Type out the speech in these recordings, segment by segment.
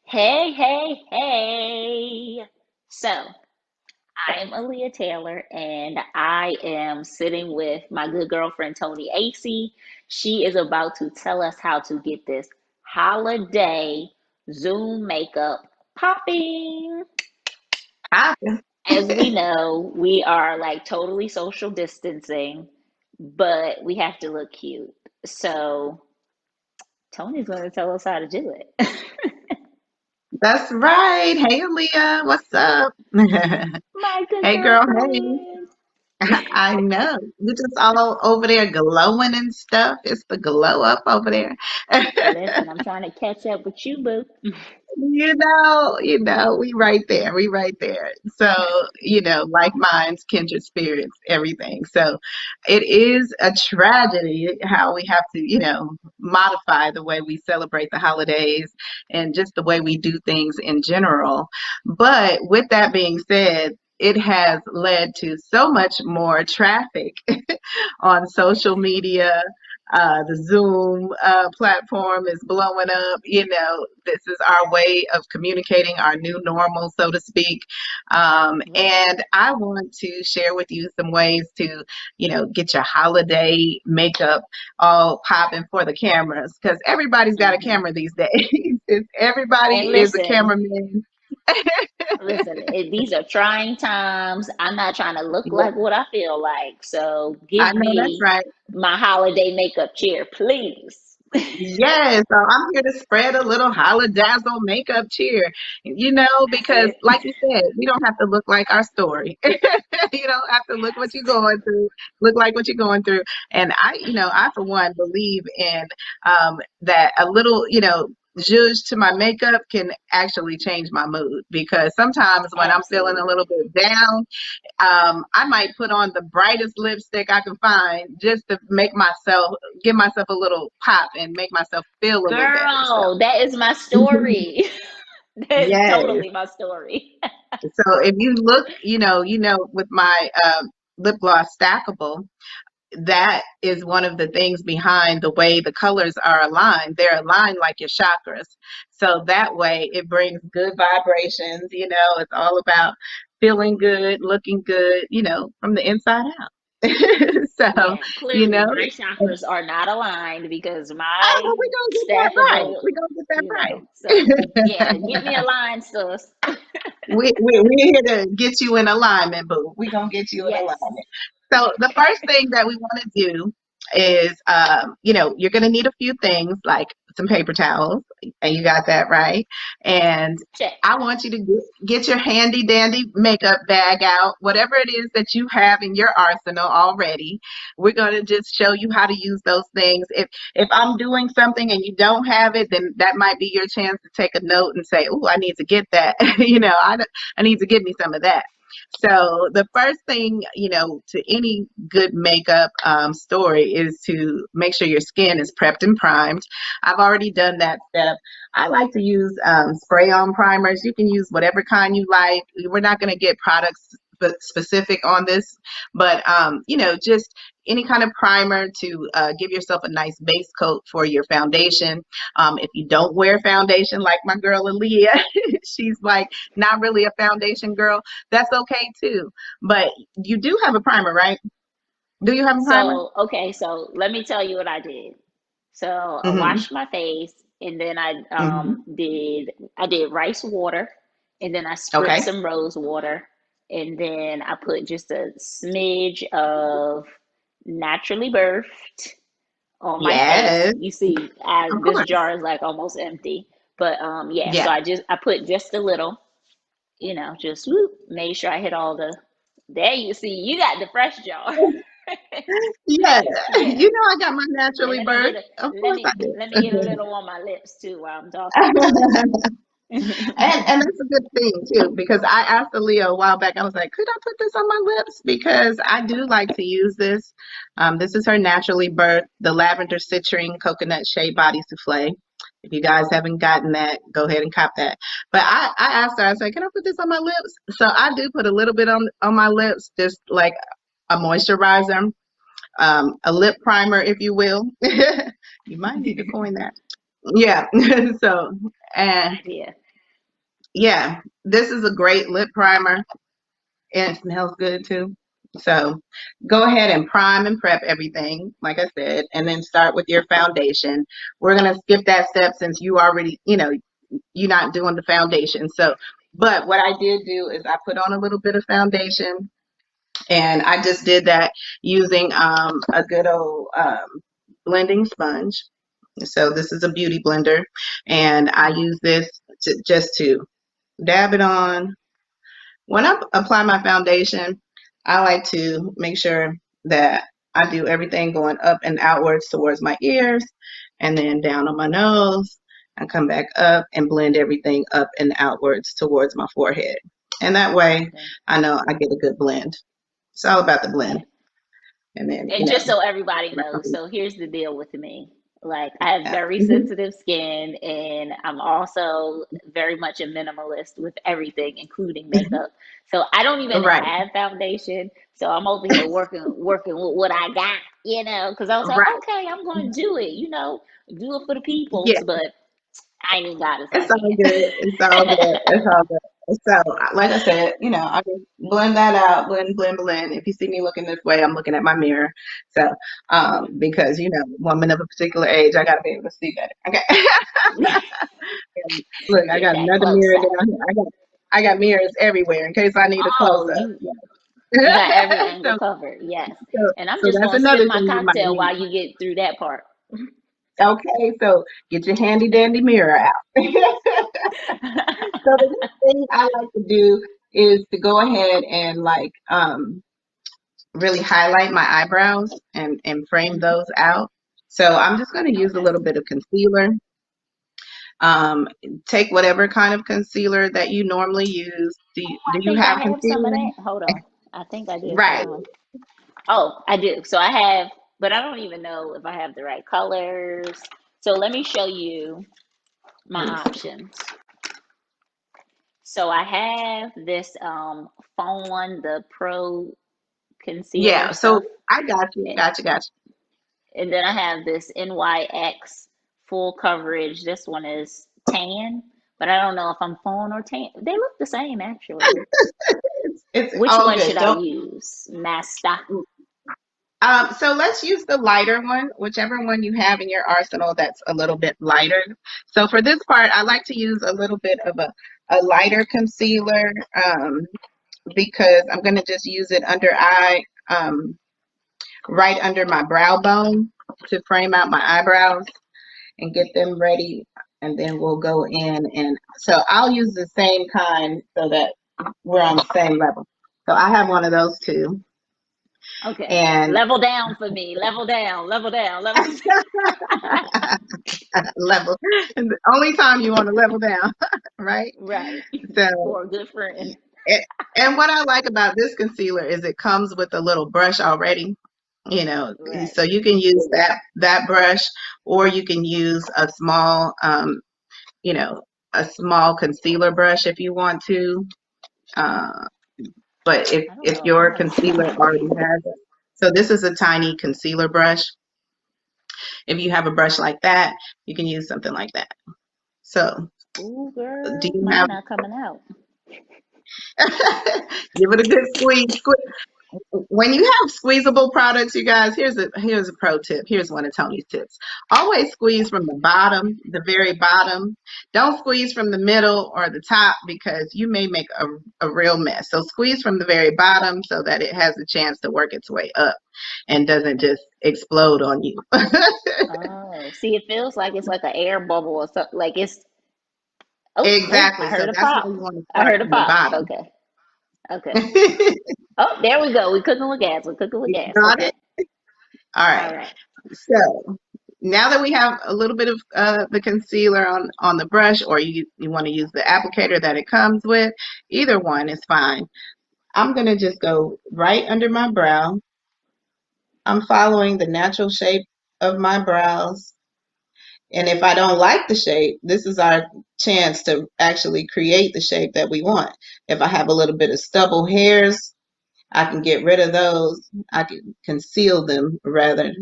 Hey, hey, hey. So, I'm Aailyah Taylor, and I am sitting with my good girlfriend, Toni Acey. She is about to tell us how to get this holiday Zoom makeup popping. Hi. As we know, we are like totally social distancing, but we have to look cute. So, Tony's going to tell us how to do it. That's right. Hey, Aaliyah, what's up? My good Hey, girl. Hey. girlfriend. I know. You just all over there glowing and stuff. It's the glow up over there. Listen, I'm trying to catch up with you, boo. We right there. We right there. So, like minds, kindred spirits, everything. So it is a tragedy how we have to, modify the way we celebrate the holidays and just the way we do things in general. But with that being said, it has led to so much more traffic on social media. The Zoom platform is blowing up. This is our way of communicating our new normal, so to speak. Right. And I want to share with you some ways to, get your holiday makeup all popping for the cameras because everybody's got a hmm camera these days. Everybody And is a listen, cameraman. these are trying times. I'm not trying to look Yeah, like what I feel like. So I give know that's me right. my holiday makeup cheer, please. Yes, so I'm here to spread a little holidazzle makeup cheer, That's because it. like you said, we don't have to look like our story. You don't have to look what you're going through, look like what you're going through. And I for one believe in that a little, zhuzh to my makeup can actually change my mood because sometimes when I'm feeling a little Absolutely. bit down, I might put on the brightest lipstick I can find just to give myself a little pop and make myself feel a little better. So, Girl, that is my story. That is yes. totally my story. So if you look, with my lip gloss stackable, that is one of the things behind the way the colors are aligned. They're aligned like your chakras. So that way it brings good vibrations. It's all about feeling good, looking good, from the inside out. So, Yeah, you clearly know, my chakras are not aligned because oh, my well, we're going to get that right. stackable, We're going to get so that yeah, get me a right. line, sis. We're here to get you in alignment, boo. We're going to get you in Yes. alignment. So the first thing that we want to do is, you're going to need a few things like some paper towels, and you got that right. And Check. I want you to get your handy dandy makeup bag out, whatever it is that you have in your arsenal already. We're going to just show you how to use those things. If I'm doing something and you don't have it, then that might be your chance to take a note and say, "Oh, I need to get that." I need to get me some of that. So the first thing, to any good makeup story is to make sure your skin is prepped and primed. I've already done that step. I like to use spray-on primers. You can use whatever kind you like. We're not going to get products specific on this, but just any kind of primer to give yourself a nice base coat for your foundation. If you don't wear foundation, like my girl Aaliyah, she's like not really a foundation girl. That's okay too. But you do have a primer, right? Do you have a primer? So, okay, so let me tell you what I did. So I Mm-hmm. washed my face and then I Mm-hmm. did rice water and then I spritzed Okay. some rose water and then I put just a smidge of naturally birthed on my face. Yes, You see, of this course. jar is like almost empty. But yeah, so Yeah. I put just a little, just whoop, made sure I hit all the there you see, you got the fresh jar. Yeah. Yeah. I got my Yeah, naturally birth. Of course I let me get a do. little on my lips too while I'm talking. and and that's a good thing too, because I asked Aaliyah a while back, I was like, could I put this on my lips? Because I do like to use this. This is her naturally birth, the lavender citrine coconut shea body souffle. If you guys haven't gotten that, go ahead and cop that. But I asked her, I said, can I put this on my lips? So I do put a little bit on my lips, just like a moisturizer, a lip primer, if you will. You might need to coin that. Yeah. So, Good and idea. yeah, this is a great lip primer and it smells good too. So go ahead and prime and prep everything, like I said, and then start with your foundation. We're gonna skip that step since you already, you're not doing the foundation. So, but what I did do is I put on a little bit of foundation, and I just did that using a good old blending sponge. So this is a beauty blender, and I use this just to dab it on. When I apply my foundation, I like to make sure that I do everything going up and outwards towards my ears and then down on my nose and come back up and blend everything up and outwards towards my forehead. And that way Okay. I know I get a good blend. It's all about the blend. Okay. And then, And just so everybody knows, so here's the deal with me. Like, I have very sensitive skin, and I'm also very much a minimalist with everything, including makeup. So I don't even right, have foundation. So I'm over here working with what I got, because I was like, right. okay, I'm going to do it, do it for the Yeah. peoples, but I ain't even got it, so I It's all good. It's all good. It's all good. So, like I said, I just blend that out, blend, blend, blend. If you see me looking this way, I'm looking at my mirror. So, because woman of a particular age, I gotta be able to see better. Okay. can't. Look, I Get got that another close mirror up. down here. I got mirrors everywhere in case I need a close Oh, up. you got every angle so, covered. Yes. so, And I'm so just that's going to sip another my thing you might cocktail need. while you get through that part. Okay, so get your handy dandy mirror out. So the next thing I like to do is to go ahead and like really highlight my eyebrows and frame Mhm. those out. So I'm just going to use a Okay. little bit of concealer. Um, Take whatever kind of concealer that you normally use. Do I you think I have have some of concealer? that. Hold on. I think I do. Hold Right, on. Oh, I do. So I have, but I don't even know if I have the right colors. So let me show you my let me see. options. So I have this Fawn, the Pro concealer Yeah, so stuff. I got you, And, got you, got and then I have this NYX full coverage. This one is tan, but I don't know if I'm fawn or tan. They look the same actually. you. It's Which all one good. should I Don't. use? Nasta. So let's use the lighter one, whichever one you have in your arsenal that's a little bit lighter. So for this part, I like to use a little bit of a lighter concealer because I'm going to just use it right under my brow bone to frame out my eyebrows and get them ready. And then we'll go in so I'll use the same kind so that we're on the same level. So I have one of those too. Okay. And Level down for me. Level down. Level down. Level. level. And the only time you want to level down, right? Right. So, For a good friend. it, and what I like about this concealer is it comes with a little brush already. You know, Right. so you can use that brush, or you can use you know, a small concealer brush if you want to. Uh, but if I don't if know if I your have a concealer small. already has it, so this is a tiny concealer brush. If you have a brush like that, you can use something like that. So, Ooh, do girl, you mine have not coming out. give it a good squeeze. When you have squeezable products, you guys, here's a pro tip. Here's one of Tony's tips. Always squeeze from the bottom, the very bottom. Don't squeeze from the middle or the top because you may make a real mess. So squeeze from the very bottom so that it has a chance to work its way up and doesn't just explode on you. Oh, see, it feels like it's like an air bubble or something. Like it's. Oh, I Exactly. So heard a that's why pop. you want to I start heard a from the pop. bottom. Okay. Okay. Oh, there we go. We cooking with gas. We're cooking with You gas. got Okay. it? All All right. right. So now that we have a little bit of the concealer on the brush, or you want to use the applicator that it comes with, either one is fine. I'm gonna just go right under my brow. I'm following the natural shape of my brows. And if I don't like the shape, this is our chance to actually create the shape that we want. If I have a little bit of stubble hairs, I can get rid of those. I can conceal them rather,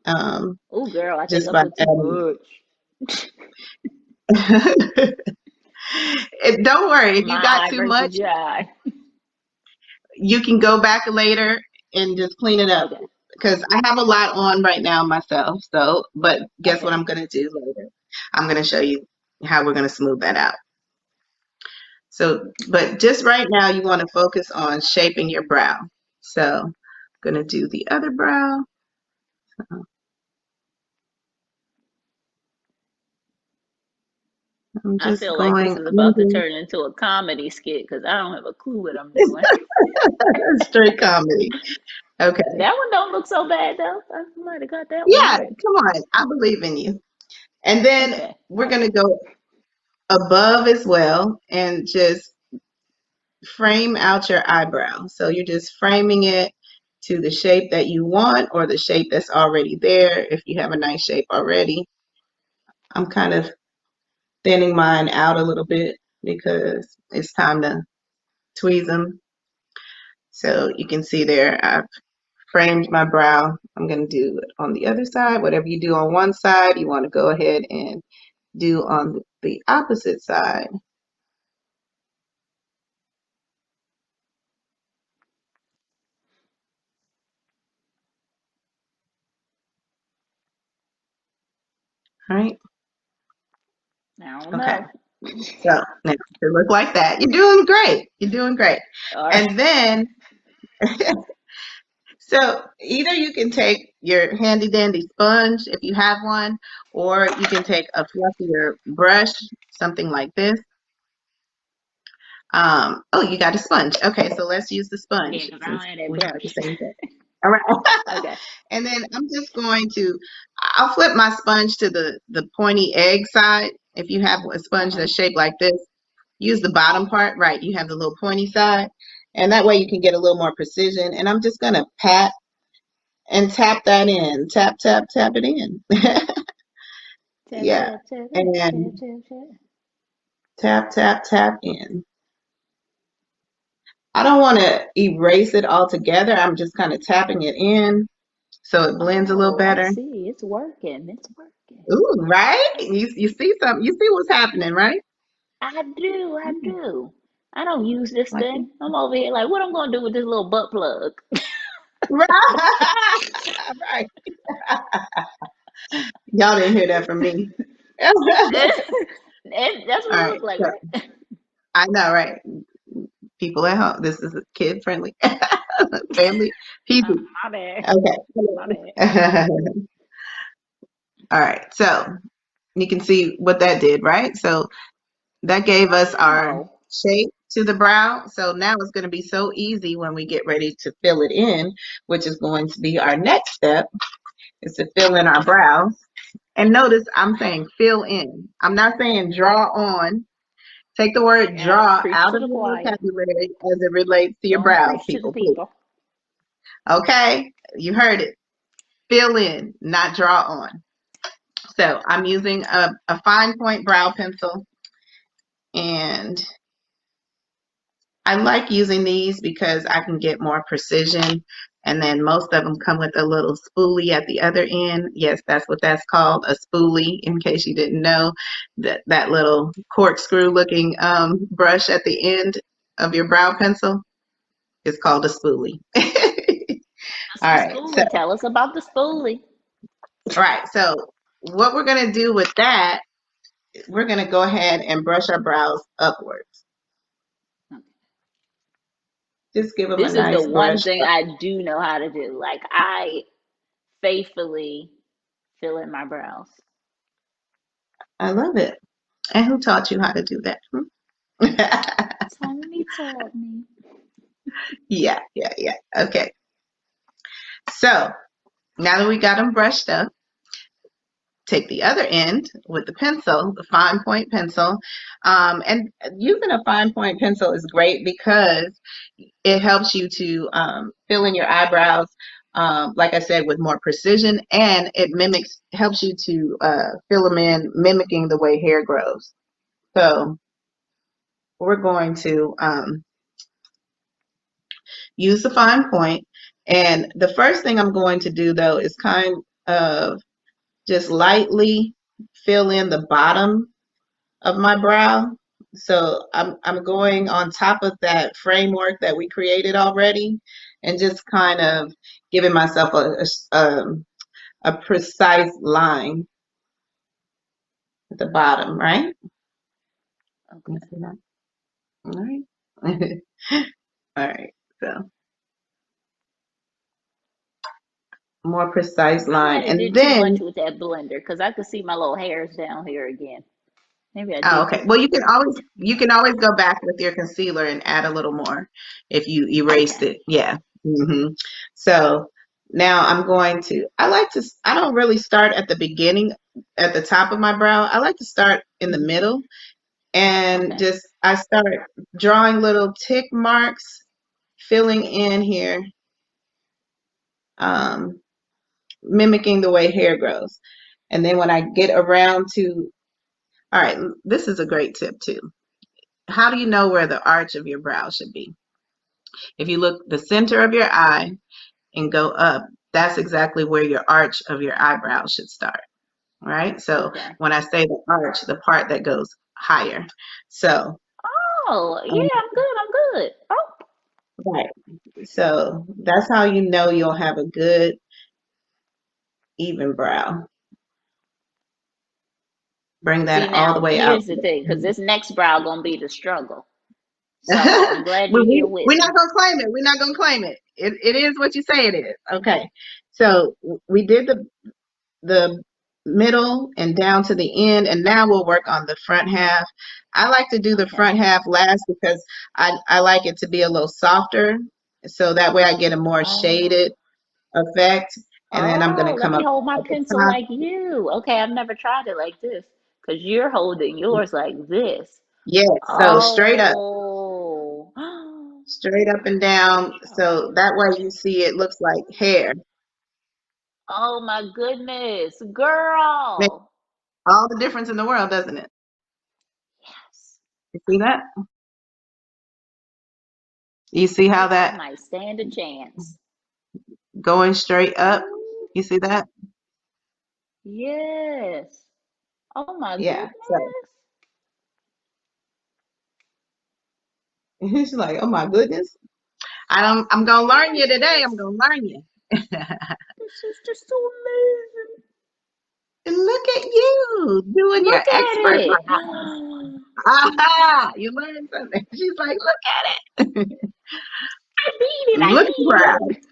um, Oh, girl, I think just I by put too adding. much. Don't worry. If you My got eye too versus much, your eye. you can go back later and just clean it up. Okay. Because I have a lot on right now myself. So, but guess what Okay. I'm going to do later? I'm going to show you how we're going to smooth that out. So, but just right now, you want to focus on shaping your brow. So, I'm going to do the other brow. I'm I just feel like this going is about to under turn into a comedy skit because I don't have a clue what I'm doing. straight comedy. Okay. That one don't look so bad though. I might have got that one Yeah, right. come on. I believe in you. And then Okay. we're going to go above as well and just frame out your eyebrow. So you're just framing it to the shape that you want or the shape that's already there. If you have a nice shape already, I'm kind of thinning mine out a little bit because it's time to tweeze them. So you can see there, I've framed my brow. I'm going to do it on the other side. Whatever you do on one side, you want to go ahead and do on the opposite side. All right. I don't Okay. know. So now it look like that. You're doing great. You're doing great. All right. And then, so either you can take your handy dandy sponge if you have one, or you can take a fluffier brush, something like this. Oh, you got a sponge. Okay, so let's use the Yeah, sponge because I since don't have that we have the brush. same thing. All right. Okay. And then I'm just going to, I'll flip my sponge to the pointy egg side. If you have a sponge Uh-huh. that's shaped like this, use the bottom part, right? You have the little pointy side. And that way you can get a little more precision. And I'm just going to pat and tap that in. Tap, tap, tap it in. Tap, Yeah. tap, tap, tap, tap, And tap, tap. tap, tap, tap in. I don't want to erase it all together. I'm just kind of tapping it in so it blends a little Oh, I better. see. It's working. It's working. Ooh, right? You see something, you see what's happening, right? I do. I Mm, do. I don't use this like thing. I'm over here like, what I'm gonna do with this little butt plug? right. Right. Y'all didn't hear that from me. All And that's what it right. looked like, So right? I know, right? People at home. This is kid friendly. Family Uh, PG. my bad. My bad. Okay. All right. So you can see what that did, right? So that gave us our Wow. shape to the brow. So now it's going to be so easy when we get ready to fill it in, which is going to be our next step, is to fill in our brows. And notice I'm saying fill in. I'm not saying draw on. Take the word Yeah, draw preach out to of the your choir. vocabulary as it relates to your Don't brows, preach to the people, please. people. Okay? You heard it. Fill in, not draw on. So I'm using a fine point brow pencil, and I like using these because I can get more precision. And then most of them come with a little spoolie at the other end. Yes, that's what that's called, a spoolie, in case you didn't know. That little corkscrew looking brush at the end of your brow pencil is called a spoolie. That's All the right. So, spoolie. Tell us about the spoolie. all right. So what we're going to do with that, we're going to go ahead and brush our brows upwards. Just give them a This is the nice one brush. thing I do know how to do. Like I faithfully fill in my brows. I love it. And who taught you how to do that? Hmm? Tony taught me. Yeah, yeah, yeah. Okay. So now that we got them brushed up, take the other end with the pencil, the fine point pencil. And using a fine point pencil is great because it helps you to fill in your eyebrows, like I said, with more precision, and it helps you to fill them in, mimicking the way hair grows. So we're going to use the fine point. And the first thing I'm going to do though is kind of just lightly fill in the bottom of my brow. So I'm going on top of that framework that we created already, and just kind of giving myself a precise line at the bottom, right? You Okay. see that? All right. All right. So more precise I line, might have and did too much then with that blender because I could see my little hairs down here again. Maybe I oh, did okay. too Well, much. you can always go back with your concealer and add a little more if you erased Okay. it. Yeah. So now I'm going to. I like to. I don't really start at the beginning, at the top of my brow. I like to start in the Hmm. middle and Okay. just I start drawing little tick marks, filling in here, um, mimicking the way hair grows. And then when I get around to, all right, this is a great tip too. How do you know where the arch of your brow should be? If you look the center of your eye and go up, that's exactly where your arch of your eyebrow should start, right? So Okay. when I say the arch, the part that goes higher. So, Oh, um, yeah, I'm good. I'm good. Oh, right. So that's how you know you'll have a good, even brow. Bring see that all the now, way out. here's the thing, because this next brow gonna be the struggle. So I'm glad you're here with We're not me. gonna claim it. We're not gonna claim it. It is what you say it is. Okay. So we did the middle and down to the end, and now we'll work on the front half. I like to do the Okay. front half last because I like it to be a little softer, so that way I get a more Oh, shaded effect. And then I'm oh, gonna let come me up hold my at the pencil top. like you. Okay, I've never tried it like this. Because you're holding yours like this. Yes, so Oh. straight up and down, so that way you see it looks like hair. Oh my goodness. Makes Girl. all the difference in the world, doesn't it? Yes. You see that? You see how Oh, I that might stand a chance. going straight up? Ooh, You see that? yes. Oh my Yeah. So goodness. he's like, oh my goodness. I'm gonna learn you Yes, today. I'm yes. gonna learn you. This is just so amazing. And look at you doing your Look at expert it. brow. Aha! You learned something. She's like, look at it. I did it. I Look proud. did it.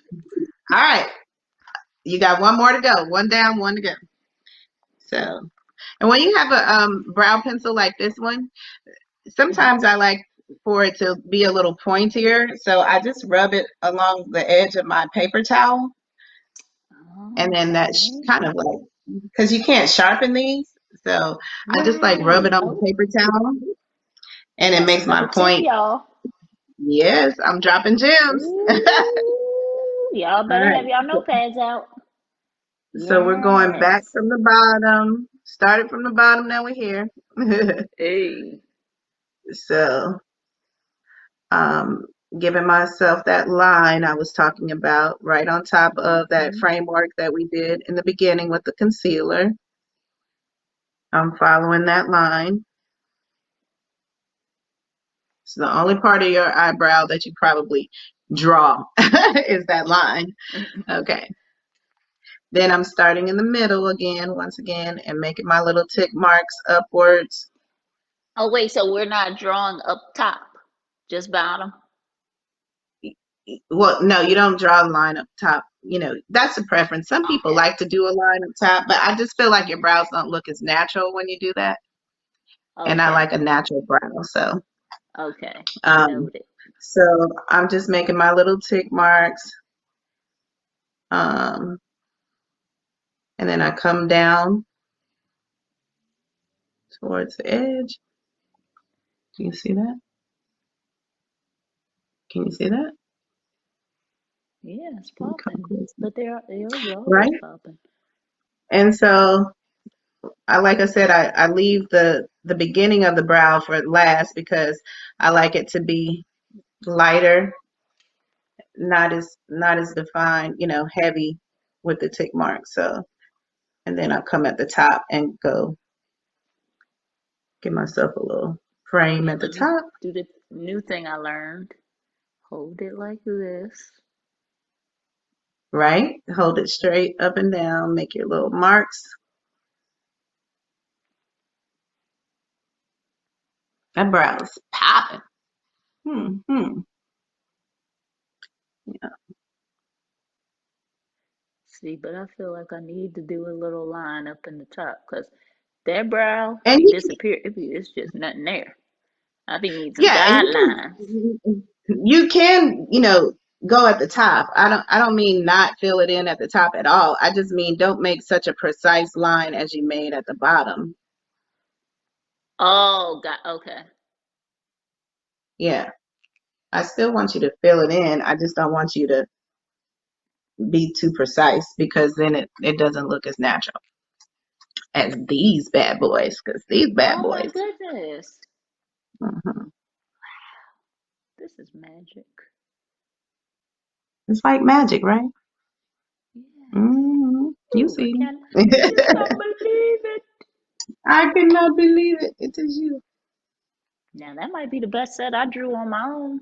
All right. You got one more to go. One down, one to go. So, and when you have a brow pencil like this one, Mhm. sometimes I like for it to be a little pointier. So I just rub it along the edge of my paper towel. And then that's Okay. kind of like, because you can't sharpen these. So I just like rub Right. it on the Oh, paper towel and it that's makes my another tip, point. y'all. Yes, I'm dropping gems. All Ooh, y'all better right. have y'all notepads out. So we're going back Yes. from the bottom. Started from the bottom, now we're here. Hey. So, um, giving myself that line I was talking about right on top of that Hmm. framework that we did in the beginning with the concealer. I'm following that line. It's the only part of your eyebrow that you probably draw is that line. Okay. Then I'm starting in the middle again, once again, and making my little tick marks upwards. Oh, wait, so we're not drawing up top, just bottom? Well, no, you don't draw a line up top. That's a preference. Some people Okay. like to do a line up top, but I just feel like your brows don't look as natural when you do that. And I Okay. like a natural brow. So, Okay. um, Noted. so I'm just making my little tick marks. Um, and then I come down towards the edge. Can you see that? Can you see that? Yeah, it's Can you come popping. closer? But yours are always Right? popping. And so like I said, I leave the beginning of the brow for last because I like it to be lighter, not as defined, heavy with the tick mark. So, and then I come at the top and go give myself a little frame Okay, at the let me top, do the new thing I learned. Hold it like this. right? Hold it straight up and down, make your little marks. That brow's popping. Hmm. Yeah. See, but I feel like I need to do a little line up in the top because that brow And you can, disappeared. It's just nothing there. I be need some yeah, and guidelines. you can, go at the top. I don't mean not fill it in at the top at all. I just mean don't make such a precise line as you made at the bottom. Oh, God. Okay. Yeah. I still want you to fill it in. I just don't want you to be too precise because then it doesn't look as natural as these bad boys. Because these bad Oh my boys, goodness. mhm, This is magic. it's like magic, right? Yes. You Ooh, see. I cannot believe it. I cannot believe it. It is you. Now that might be the best set I drew on my own.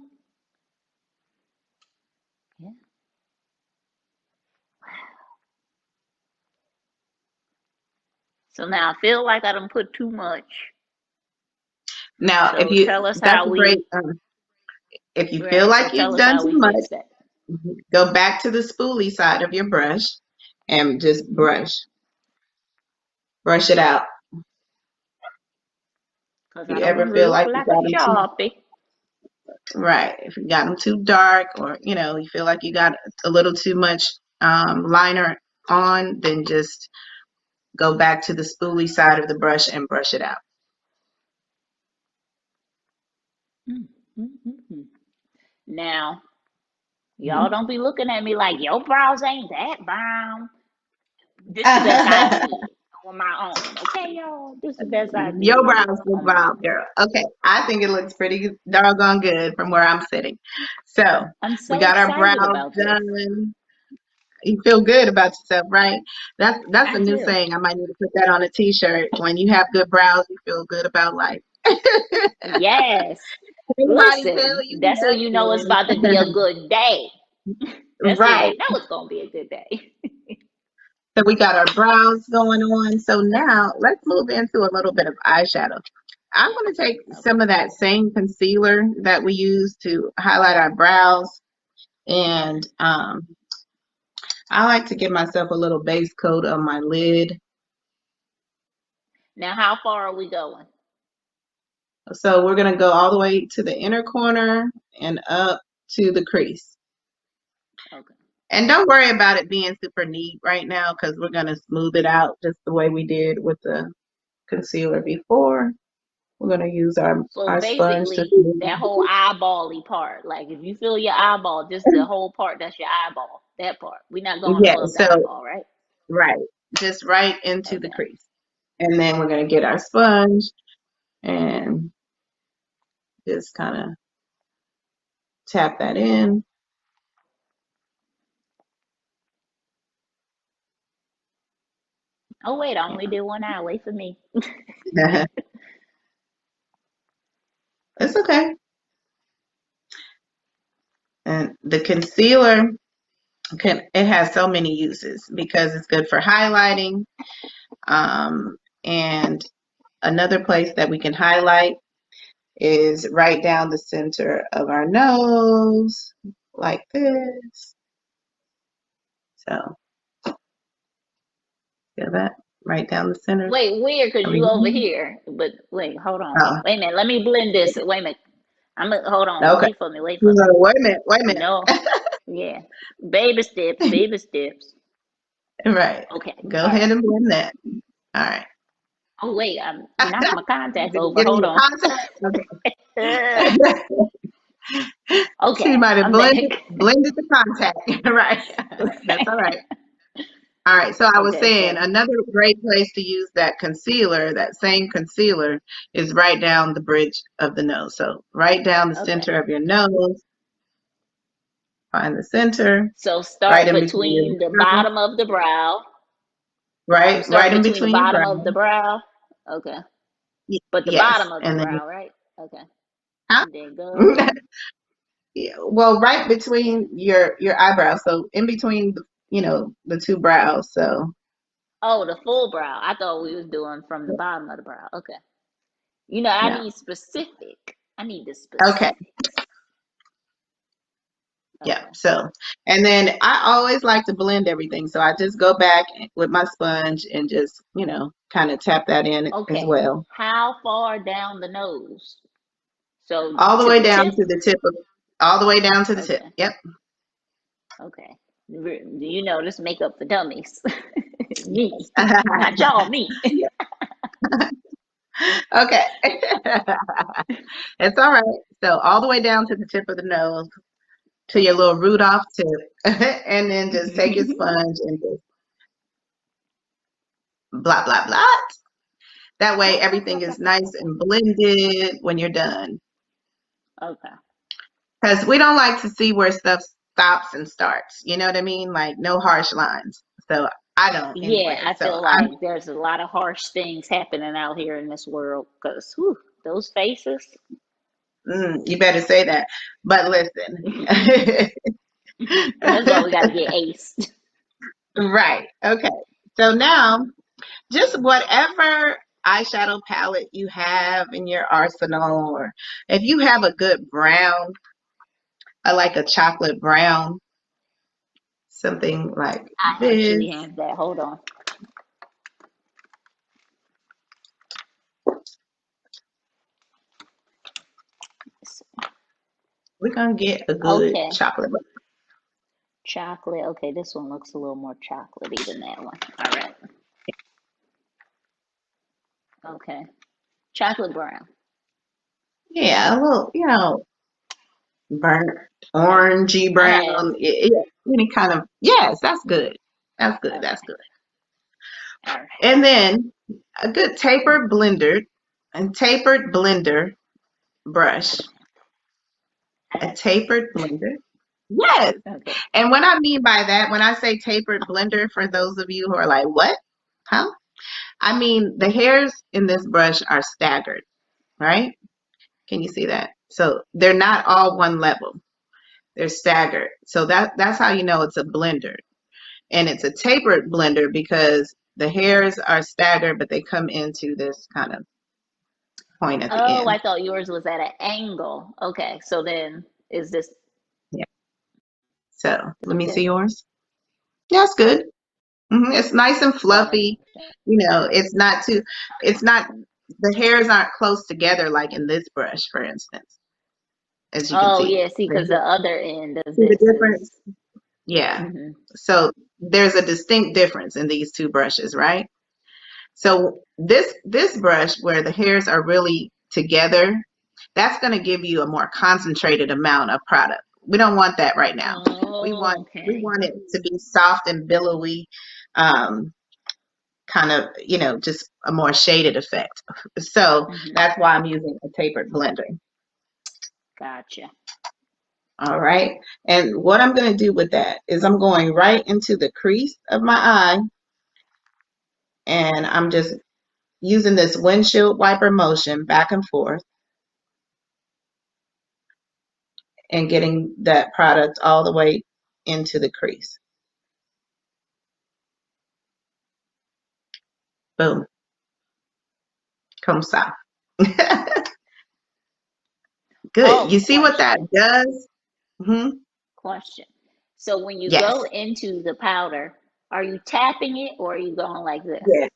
Yeah. So now I feel like I don't put too much. Now, So tell us that's how a great, we if you feel right. So like tell you've us done how too we much, fix that. go back to the spoolie side of your brush and just Hmm. brush it out. Cause If I you don't ever want to feel look like you like a got them too, sharpie. right, if you got them too dark or, you feel like you got a little too much liner on, then just go back to the spoolie side of the brush and brush it out. Mm, mm, mm, mm. Now y'all don't be looking at me like your brows ain't that brown. This the best I Mhm. did on my own. Okay, y'all. This the best I Your did brows look on my wild, own. girl. Okay, I think it looks pretty doggone good from where I'm sitting. So I'm we so got our excited brows about this. done. You feel good about yourself, right? That's I a new do. saying. I might need to put that on a t-shirt. When you have good brows, you feel good about life. Yes. Anybody tell Listen, you that's when you know it's about to be a nothing? good day. That's when you Right. know it's gonna be a good day. So we got our brows going on. So now let's move into a little bit of eyeshadow. I'm going to take Okay. some of that same concealer that we use to highlight our brows, and I like to give myself a little base coat on my lid. Now, how far are we going? So we're going to go all the way to the inner corner and up to the crease. Okay. And don't worry about it being super neat right now because we're going to smooth it out just the way we did with the concealer before. We're going to use So our sponge to basically, smooth that it. whole eyebally part, like if you feel your eyeball, just the whole part that's your eyeball, that part. We're not going Yeah, above the so eyeball, right? right, just right into the Okay. crease. And then we're going to get our sponge and just kind of tap that in. Oh wait, I only did one eye. Wait for me. It's okay. And the concealer it has so many uses because it's good for highlighting. And another place that we can highlight is right down the center of our nose, like this. So, feel that? Right down the center Wait, weird, cause of you your over nose. here. But wait, hold on. Oh, Wait a minute. Let me blend this. Wait a minute. Hold on. okay. Wait for me. Wait for me. Wait a minute. Wait a minute. No. Yeah. Baby steps. Baby steps. Right. Okay. Go All right. ahead and blend that. All right. Oh wait, I knocked my contacts over. Getting Hold your on. contact. Uh, Okay. She okay, might have I'm back. blended the contact. Right. That's all right. All right. So I was Okay, saying so another great place to use that concealer, that same concealer, is right down the bridge of the nose. So right down the okay. center of your nose. Find the center, So right start in between your between the nostrils, bottom of the brow. I'm right starting in between the between your bottom of the brows. brow. Okay. But the Yes, bottom of the and then brow, right? Okay. Huh? And then go. Yeah, well, right between your eyebrows, so in between the two brows. So Oh, the full brow. I thought we was doing from the bottom of the brow. Okay. I no. need specific. I need the Okay. specifics. Yeah. Okay. So, and then I always like to blend everything. So I just go back with my sponge and just, kind of tap that in as Okay. well. How far down the nose? So All the to way the down tip? to the tip of, all the way down to the tip. Okay. Yep. Okay. This makeup for dummies. Me. Not y'all, me. Okay. It's all right. So all the way down to the tip of the nose to your Okay. little Rudolph tip. And then just take your sponge and just blah, blah, blah. That way Blah, blah, everything blah, blah, is blah, blah, nice blah. and blended when you're done. Okay. Because we don't like to see where stuff stops and starts. You know what I mean? Like no harsh lines. So I don't Yeah, anyway. I So feel like there's a lot of harsh things happening out here in this world because those faces. you better say that. But listen. That's why we got to get aced. Right. Okay. So now, just whatever eyeshadow palette you have in your arsenal, or if you have a good brown, I like a chocolate brown, something like I actually this. have that. Hold on. We're gonna get a good Okay. chocolate. Chocolate. Okay, this one looks a little more chocolatey than that one. All right. Okay. Chocolate brown. Yeah, a little, burnt Okay. orangey I have. brown. Any kind of, yes, that's good. That's good. That's Okay. good. All right. And then a good tapered blender brush. A tapered blender. Yes. Okay. And what I mean by that, when I say tapered blender, for those of you who are like, what? Huh? I mean, the hairs in this brush are staggered, right? Can you see that? So they're not all one level. They're staggered. So that's how you know it's a blender. And it's a tapered blender because the hairs are staggered, but they come into this kind of point at the Oh, I end. thought yours was at an angle. Okay. So then is this Yeah. So this let one me see good? yours. Yeah, it's good. It's nice and Better. fluffy. It's not, the hairs aren't close together like in this brush, for instance, as you can Oh see. yeah, see, because the other end of See the this is. difference? Yeah. Hmm. So there's a distinct difference in these two brushes, right? So this brush where the hairs are really together, that's going to give you a more concentrated amount of product. We don't want that right now. We want Oh, we okay. want it to be soft and billowy, um, kind of, just a more shaded effect. So Hmm. that's why I'm using a tapered blender. Gotcha. All right. And what I'm going to do with that is I'm going right into the crease of my eye, and I'm just using this windshield wiper motion back and forth and getting that product all the way into the crease. Boom. Comme ça. Good. Oh, You see what that question. does? Hmm. Question. So when you Yes. go into the powder, are you tapping it or are you going like this? Yes.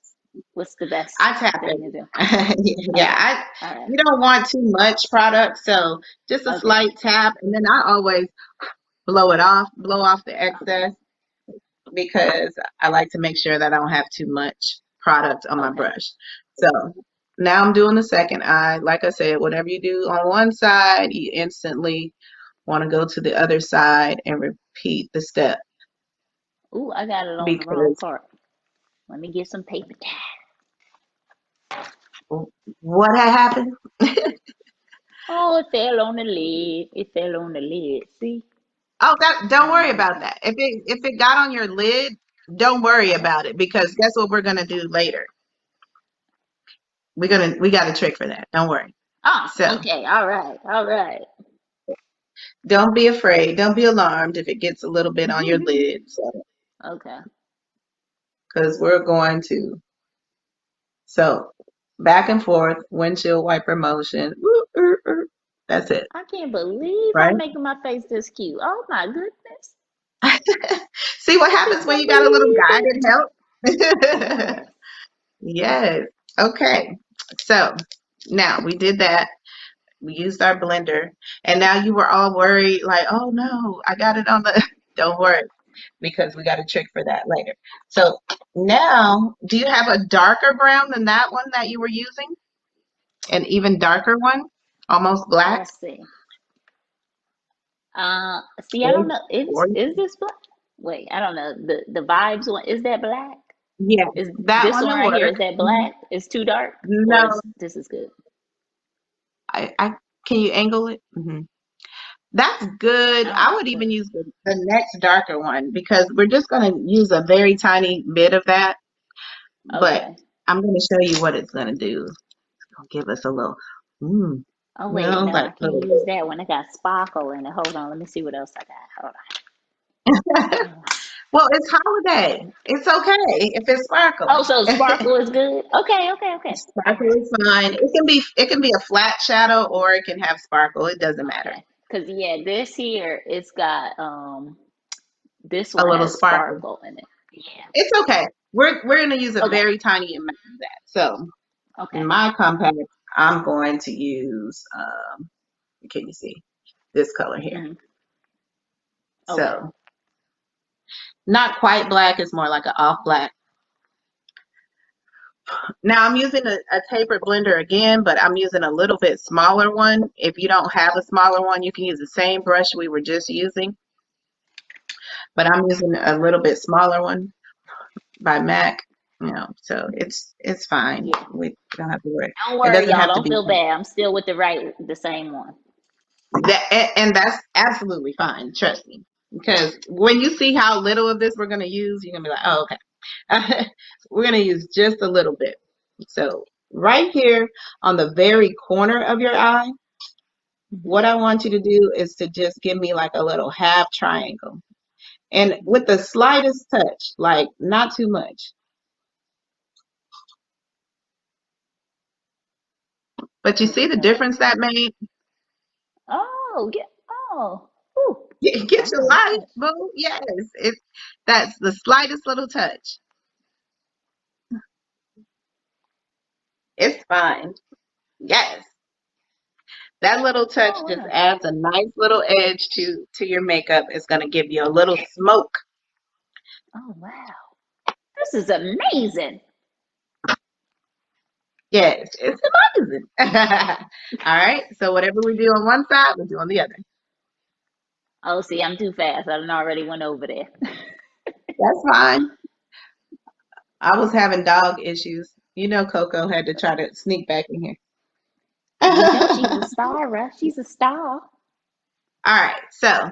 What's the best I tap thing to do? it. Yeah. Okay. All right. You don't want too much product, so just a Okay. slight tap, and then I always blow off the Okay. excess because I like to make sure that I don't have too much product on my Okay. brush. So now I'm doing the second eye. Like I said, whatever you do on one side, you instantly want to go to the other side and repeat the step Ooh, I got it on the wrong because part. Let me get some paper towel. what had happened? Oh, it fell on the lid. It fell on the lid. See? Oh, that don't All worry right. about that. If it got on your lid, don't worry Okay. about it because guess what we're gonna do later? We got a trick for that. Don't worry. Ah, So okay. All right. All right. don't be afraid. Don't be alarmed if it gets a little bit on your lid. So, Okay. because we're going to. So back and forth, windshield wiper motion. Woo, that's it, I can't believe right? I'm making my face this cute. Oh my goodness. See what happens when Can't you got a little believe guided help? it. Yes. Yes. Okay. So now we did that. We used our blender, and now you were all worried, like, oh no, I got it on the. Don't worry, because we got a trick for that later. So now, do you have a darker brown than that one that you were using? An even darker one, almost black? Let's see. See, I Or, don't know. or Is this black? Wait, I don't know. The vibes one, is that black? yeah, Is that this one one will right here? work. Is that black? Is too dark, or No, is this is good? I can you angle it? That's good. I would Wait. even use the next darker one because we're just going to use a very tiny bit of that. But Okay. I'm going to show you what it's going to do. It's going to give us a little, mm, Oh wait, no, like I a can't little use that one. It got sparkle in it. Hold on, let me see what else I got. Hold bit. on. Well, it's holiday. It's okay if it's sparkle. Oh, so sparkle is good. Okay, okay, okay. All Sparkle right. is fine. It can be a flat shadow or it can have sparkle. It doesn't matter. Okay. Cause yeah, this here it's got this A one little has sparkle. sparkle in it. Yeah. It's okay. We're going to use a Okay. very tiny amount of that. So in Okay. my compact, I'm going to use, can you see this color here? Hmm. Okay. So not quite black. It's more like an off black. Now I'm using a tapered blender again, but I'm using a little bit smaller one. If you don't have a smaller one, you can use the same brush we were just using, but I'm using a little bit smaller one by MAC. So it's fine. Yeah. We don't have to worry. Don't It worry, doesn't y'all. have to Don't be feel bad. I'm still with the same one. that, and that's absolutely fine. Trust me, because when you see how little of this we're gonna use, you're gonna be like, oh, okay. We're gonna use just a little bit. So right here on the very corner of your eye, Hmm. what I want you to do is to just give me like a little half triangle. And with the slightest touch, like not too much. But you see the Okay. difference that made? Oh, yeah. Oh. Ooh. Get Oh your my life, gosh. boo. Yes. That's the slightest little touch. It's fine. Yes. That little touch Oh just wow. adds a nice little edge to your makeup. It's gonna give you a little smoke. Oh wow. This is amazing. Yes, it's amazing. All right. So whatever we do on one side, we do on the other. Oh, see, I'm too fast. I done already went over there. That's fine. I was having dog issues. Coco had to try to sneak back in here. You know she's a All star, right? She's a star. right. So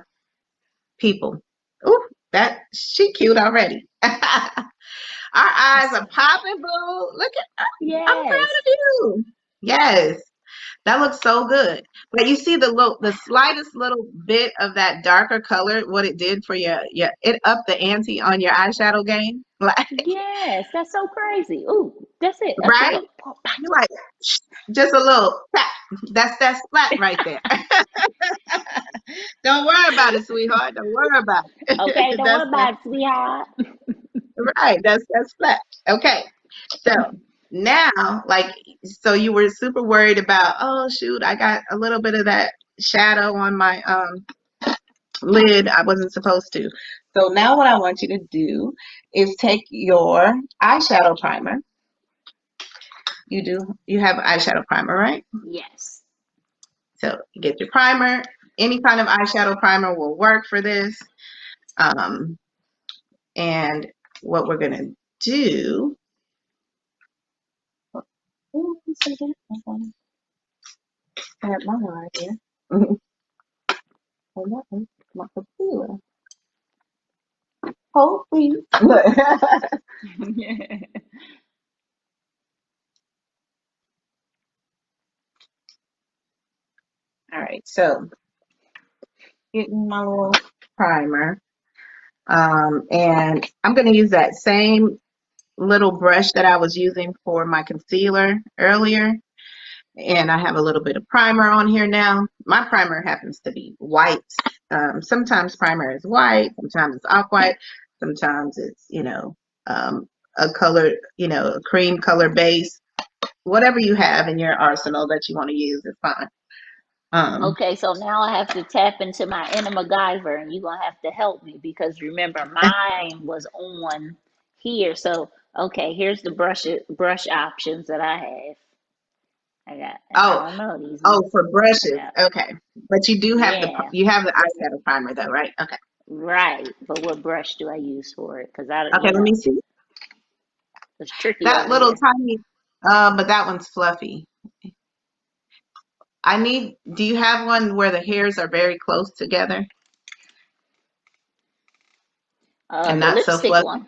people. Ooh, that she cute already. Our eyes Let's are see. popping, boo. Look at I'm proud Yes. of you. Yes. That looks so good. But you see the slightest little bit of that darker color, what it did for your it upped the ante on your eyeshadow game. Like, Yes. That's so crazy. Ooh, that's it. Up your right? lip. Oh, bang. You like just a little tap. That's that splat right there. Don't worry about it, sweetheart. Don't worry about Okay, it. don't That's worry that's about it, sweetheart. right. That's splat. Okay. So now, like, so you were super worried about, oh shoot, I got a little bit of that shadow on my lid. I wasn't supposed to. So now what I want you to do is take your eyeshadow primer. You have eyeshadow primer, right? Yes. So you get your primer. Any kind of eyeshadow primer will work for this. Um, and what we're gonna do. Oh, one second. I have my idea. Hold on, my computer. Hold please. All right, so getting my little primer. And I'm going to use that same little brush that I was using for my concealer earlier. And I have a little bit of primer on here now. My primer happens to be white. Sometimes primer is white, sometimes it's off white, sometimes it's, um, a color, a cream color base. Whatever you have in your arsenal that you want to use is fine. Um, Okay, so now I have to tap into my inner MacGyver, and you're gonna have to help me because remember mine was on here. So okay, here's the brush options that I have. I got, and I oh, don't know these oh, ones. for I brushes. got Okay. But you do have yeah, you have the eyeshadow primer though, right? Okay. right. But what brush do I use for it? Because I, Okay, let me see. it's tricky That over little here. tiny, but that one's fluffy. Do you have one where the hairs are very close together and The not so lipstick fluffy? one.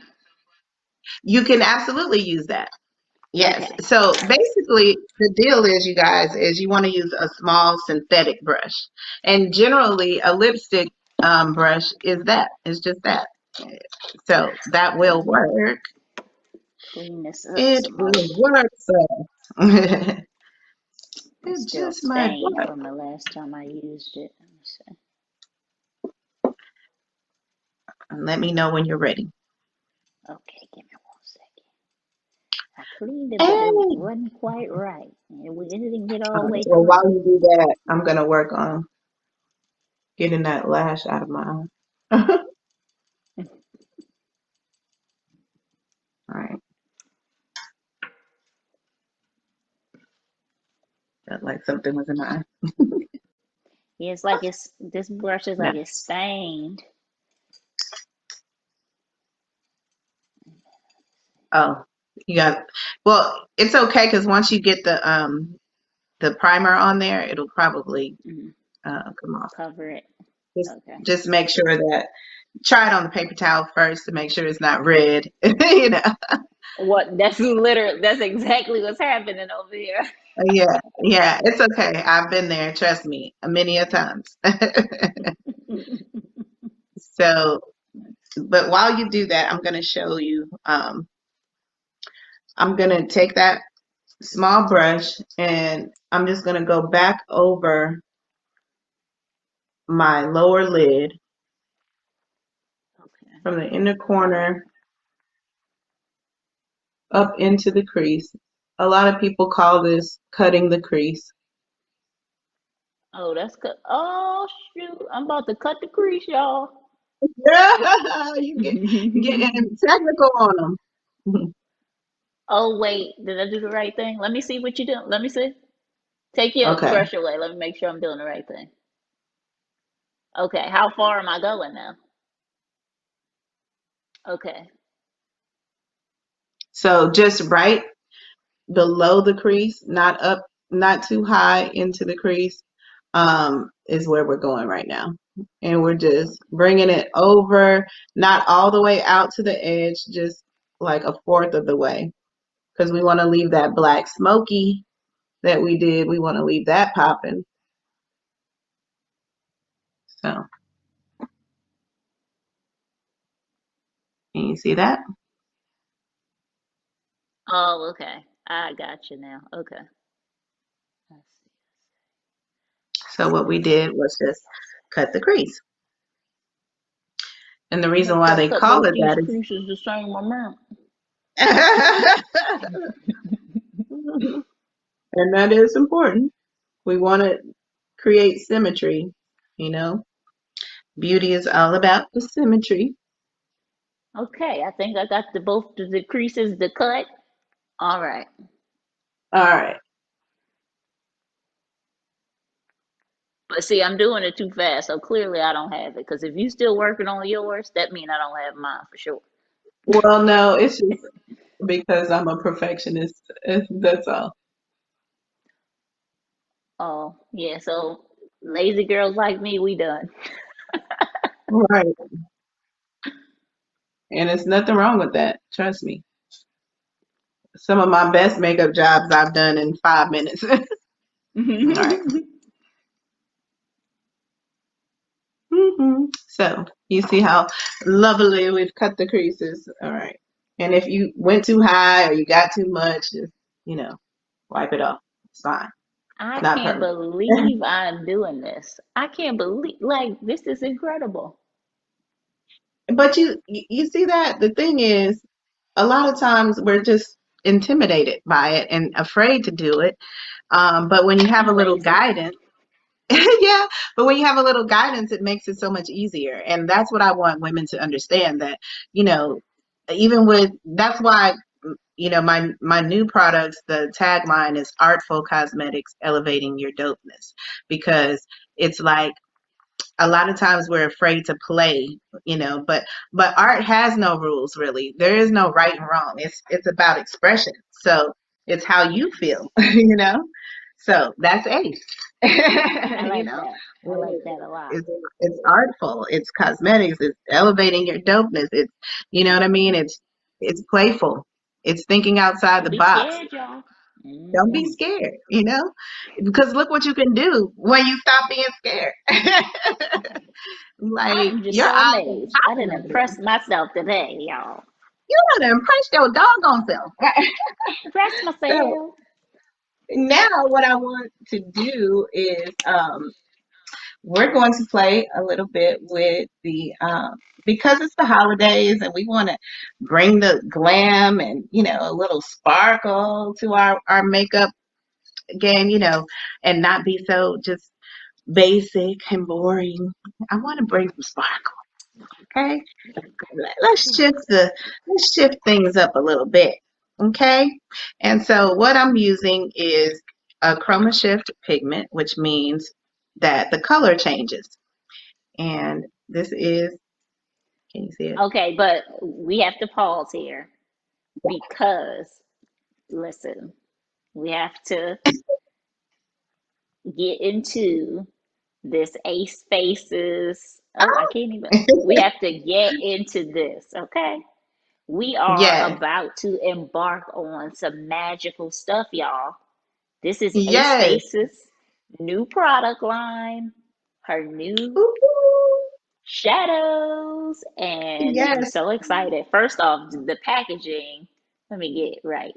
You can absolutely use that. Yes. Okay. So basically, the deal is, you guys, is you want to use a small synthetic brush. And generally, a lipstick brush is just that. So that will Let me work. clean this up It some more. will work. So it It's still just might stained work. from the last time I used it. Let me see. And let me know when you're ready. Okay, give me 1 second. I cleaned it, but it Hey. wasn't quite right. It didn't get All all the right. way Well, while clean. you do that, I'm gonna work on getting that lash out of my eye. All right. Felt like something was in my eye. Yeah, it's like it's this brush is No. like it's stained. Oh, you got. Well, it's okay because once you get the primer on there, it'll probably Mhm. come off. Cover it. Just Okay. just make sure that try it on the paper towel first to make sure it's not red. you know. What? That's literally. That's exactly what's happening over here. Yeah, yeah, it's okay. I've been there. Trust me, many a times. So, but while you do that, I'm going to show you. I'm going to take that small brush and I'm just going to go back over my lower lid Okay. from the inner corner up into the crease. A lot of people call this cutting the crease. Oh, that's good. Oh shoot! I'm about to cut the crease, y'all. you getting technical on them. Oh wait, did I do the right thing? Let me see what you do. Let me see. Take your Okay. brush away. Let me make sure I'm doing the right thing. Okay, how far am I going now? Okay. So just right below the crease, not up, not too high into the crease, is where we're going right now. And we're just bringing it over, not all the way out to the edge, just like a fourth of the way, because we want to leave that black smoky that we did. We want to leave that popping. So, can you see that? Oh, okay. I got you now. Okay. Let's see. So what we did was just cut the crease. And the reason Make why sure I they cut call both it these that is creases the same amount. and that is important. We want to create symmetry, you know. Beauty is all about the symmetry. Okay, I think I got the both the creases to cut. All right. All right. But see, I'm doing it too fast, so clearly I don't have it. Because if you still working on yours, that mean I don't have mine for sure. Well, no, it's just because I'm a perfectionist. That's all. Oh, yeah. So lazy girls like me, we done. Right. And there's nothing wrong with that. Trust me. Some of my best makeup jobs I've done in 5 minutes. All right. So you see how lovely we've cut the creases. All right. And if you went too high or you got too much, just, you know, wipe it off. It's fine. I It's not can't permanent. believe I'm doing this. I can't believe, like, this is incredible. But you see that the thing is, a lot of times we're just intimidated by it and afraid to do it. But when you have And a little lazy. guidance, yeah, but when you have a little guidance, it makes it so much easier. And that's what I want women to understand that, you know, even with that's why my new products, the tagline is artful cosmetics elevating your dopeness, because it's like a lot of times we're afraid to play, but art has no rules really. There is no right and wrong. It's about expression. So it's how you Yes. feel, So that's Ace. I you like know, that. I like that a lot. it's artful, it's cosmetics, it's elevating your dopeness. It's what I mean. It's playful. It's thinking outside Don't the be box. scared, y'all. Don't be Hmm. scared, because look what you can do when you stop being scared. I Like am just your so eyes are amazed. I popping didn't over there. impress myself today, y'all. You gotta impress your doggone self. Impress So myself. now what I want to do is we're going to play a little bit with the because it's the holidays and we want to bring the glam and a little sparkle to our makeup game, and not be so just basic and boring. I want to bring some sparkle. Okay, let's shift the let's shift things up a little bit. Okay, and so what I'm using is a chroma shift pigment, which means that the color changes. And this is, can you see it? Okay, but we have to pause here because, listen, we have to get into this Ace Faces. Oh, I can't even. We have to get into this, okay? We are Yes, about to embark on some magical stuff, y'all. This is Ace yes. Faces' new product line, her new Ooh, shadows, and I'm yes, so excited. First off, the packaging, let me get it right.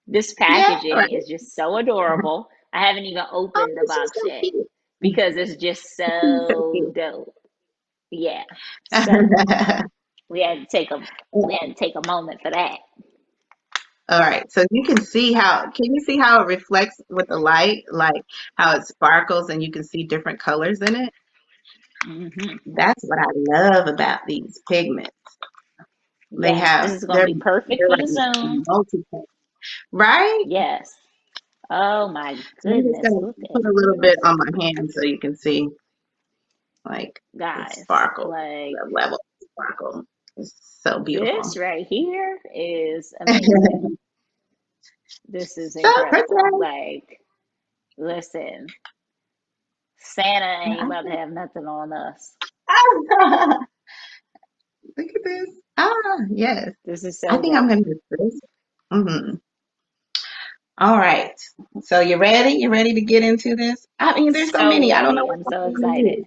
This yeah, right. packaging is just so adorable. I haven't even Oh, opened the it's just box so yet cute. because it's just He's so so cute. dope. Yeah. So we had to take a moment for that. All right, so you can you see how it reflects with the light, like how it sparkles and you can see different colors in it? Hmm. That's what I love about these pigments. Yes, this is gonna be perfect They're for the like Zoom. multiple, right? Yes. Oh my So I'm just goodness, gonna look at put a little bit this. on my hand so you can see like the Guys, sparkle, like the level of sparkle. It's so this beautiful. right here is amazing. This is So pretty. incredible. Like, listen, Santa ain't about to have nothing on us. Look at this. Ah, yes. This is I so think I'm dope. gonna do this. All right. So you ready? You ready to get into this? I mean, there's so So many. I don't know ready. what I'm the so one excited. is.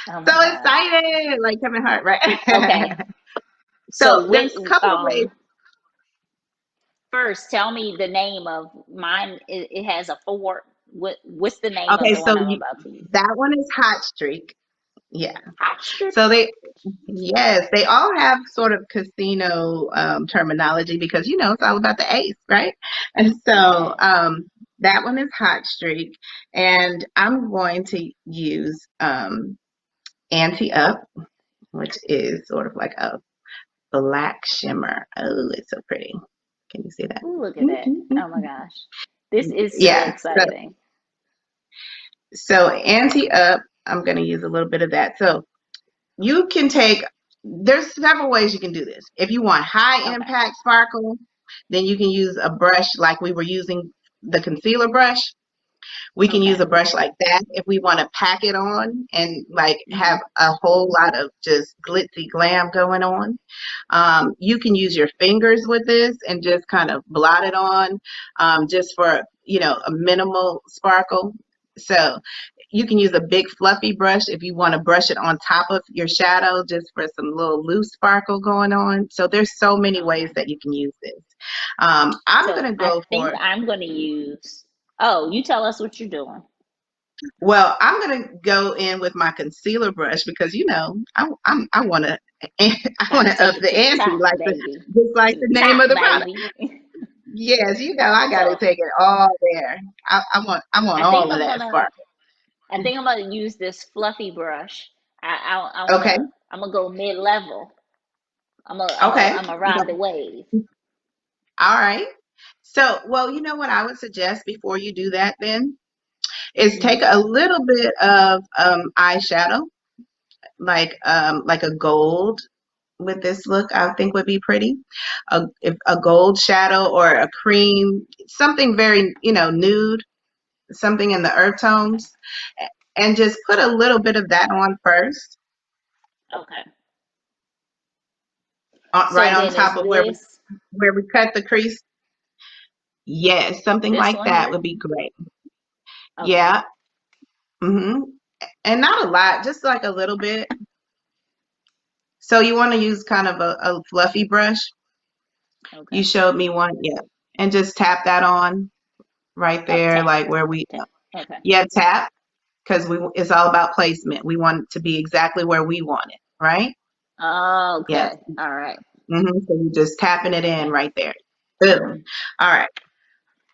Oh So my gosh. excited, like Kevin Hart, Okay. right? So So with there's a couple of ways. first tell me the name of mine. It has a four. What's the name of Okay, the one so I'm about to use? that one is Hot Streak. Yeah. Hot strip. So yes, they all have sort of casino terminology because it's all about the ace, right? And so Yes. that one is Hot Streak, and I'm going to use Anti Up, which is sort of like a black shimmer. Oh, it's so pretty. Can you see that? Ooh, look at that. Oh my Mm-mm-mm. gosh. This is so Yeah. exciting. So Anti Up, I'm going to use a little bit of that. So you can take, there's several ways you can do this. If you want high Okay. impact sparkle, then you can use a brush like we were using the concealer brush. We can use Okay. a brush like that if we want to pack it on and like Hmm. have a whole lot of just glitzy glam going on. You can use your fingers with this and just kind of blot it on, just for a minimal sparkle. So you can use a big fluffy brush if you want to brush it on top of your shadow just for some little loose sparkle going on. So there's so many ways Okay. that you can use this. I'm So gonna I go think for I'm going to use. Oh, you tell us what you're doing. well, I'm gonna go in with my concealer brush because I want to I want Got to to take up it the to the ante top, like the baby. just like To the the name top, of the product. baby. Yes, I got to So take it all there. I want I think all of I'm that gonna. sparkle. I think I'm gonna use this fluffy brush. I Okay, wanna. I'm gonna go mid level. okay. I'm gonna ride the wave. All right. So, well, you know what I would suggest before you do that then is take Hmm. a little bit of eyeshadow, like a gold with this look, I think would be pretty. A gold shadow or a cream, something very, nude, something in the earth Okay. tones, and just put a little bit of that on first, Okay. So right on then is top of where we this where we cut the crease. Yes, something this like one that here? would be great. Okay. Yeah. hmm And not a lot, just like a little bit. So you want to use kind of a fluffy brush. You Okay. showed me one, yeah. And just tap that on right Oh, there, tap, like where we, tap. Okay. yeah, tap, because it's all about placement. We want it to be exactly where we want it, right? Yes. Okay. All right. So you're just tapping it in Okay. right there. Boom. All right.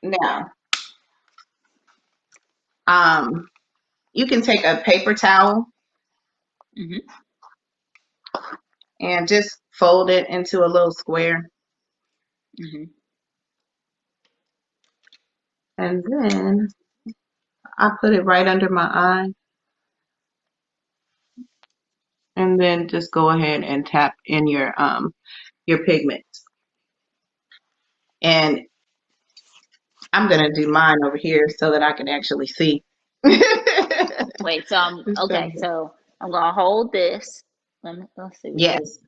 Now, um, you can take a paper towel Hmm. and just fold it into a little square. Hmm. And then I put it right under my eye. And then just go ahead and tap in your pigment. And I'm gonna do mine over here so that I can actually see. Wait. So I'm So, okay. So I'm gonna hold this. Let's see. yes.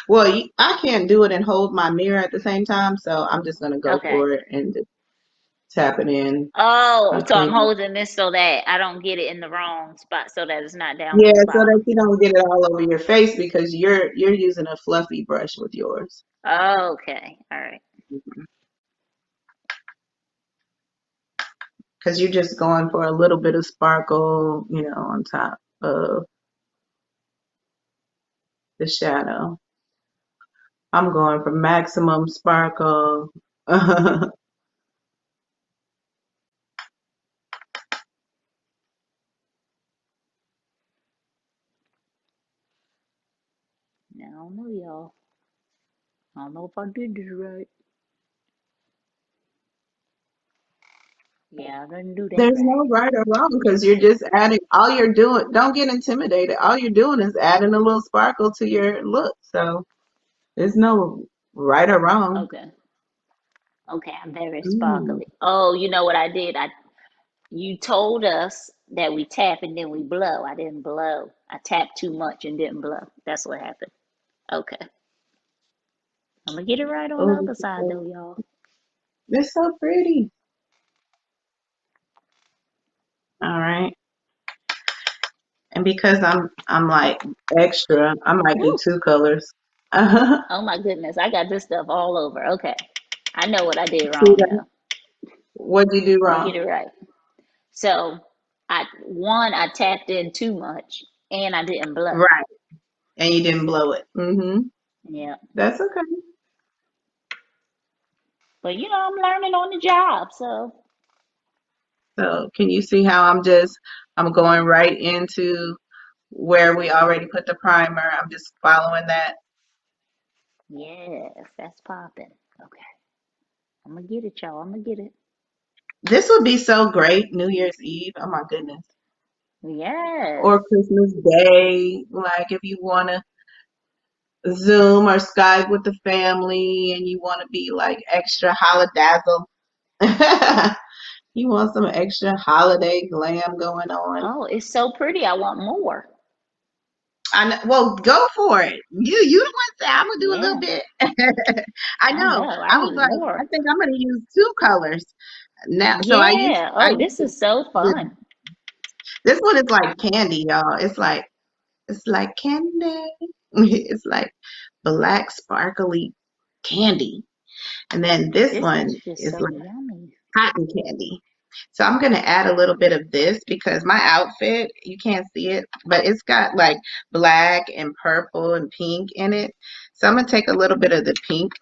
Well, I can't do it and hold my mirror at the same time, so I'm just gonna go Okay. for it and just tap it in. Oh, I so I'm clean it. holding this so that I don't get it in the wrong spot, so that it's not down Yeah, on the so that bottom. you don't get it all over your face because you're using a fluffy brush with yours. Okay. All right. Because you're just going for a little bit of sparkle, on top of the shadow. I'm going for maximum sparkle. Now, I don't know, y'all. I don't know if I did this right. Yeah, I didn't do that There's right. no right or wrong because you're just adding, all you're doing, don't get intimidated. All you're doing is adding a little sparkle to your look. So there's no right or wrong. Okay. Okay, I'm very Mm. sparkly. Oh, you know what I did? You told us that we tap and then we blow. I didn't blow. I tapped too much and didn't blow. That's what happened. Okay. I'm gonna get it right on the Oh, other side though, y'all. they're so pretty. All right. And because I'm like extra, I might do Woo. two colors. See Oh my goodness, I got this stuff all over. Okay. I know what I did wrong that? though. What'd you do I'm gonna get wrong? it right. So I tapped in too much and I didn't blow. Right. And you didn't blow it. Yeah. That's okay. But I'm learning on the job, so So can you see how I'm going right into where we already put the primer. I'm just following that. yes, that's popping. Okay. I'm gonna get it, y'all. I'm gonna get it. This would be so great New Year's Eve. Oh my goodness. Yes. Or Christmas Day, like if you want to Zoom or Skype with the family and you want to be like extra holidazzle. You want some extra holiday glam going on. Oh, it's so pretty. I want more. I know, well, go for it. You the one say I'm gonna do a little Yeah, bit. I I know. know. I I was need like, I more. think I'm gonna use two colors now. So Yeah. I Oh, used this is so the fun. This one is like candy, y'all. It's like candy. It's like black sparkly candy. And then this This one is just is so like yummy. cotton candy. So I'm gonna add a little bit of this because my outfit, you can't see it, but it's got like black and purple and pink in it. So I'm gonna take a little bit of the pink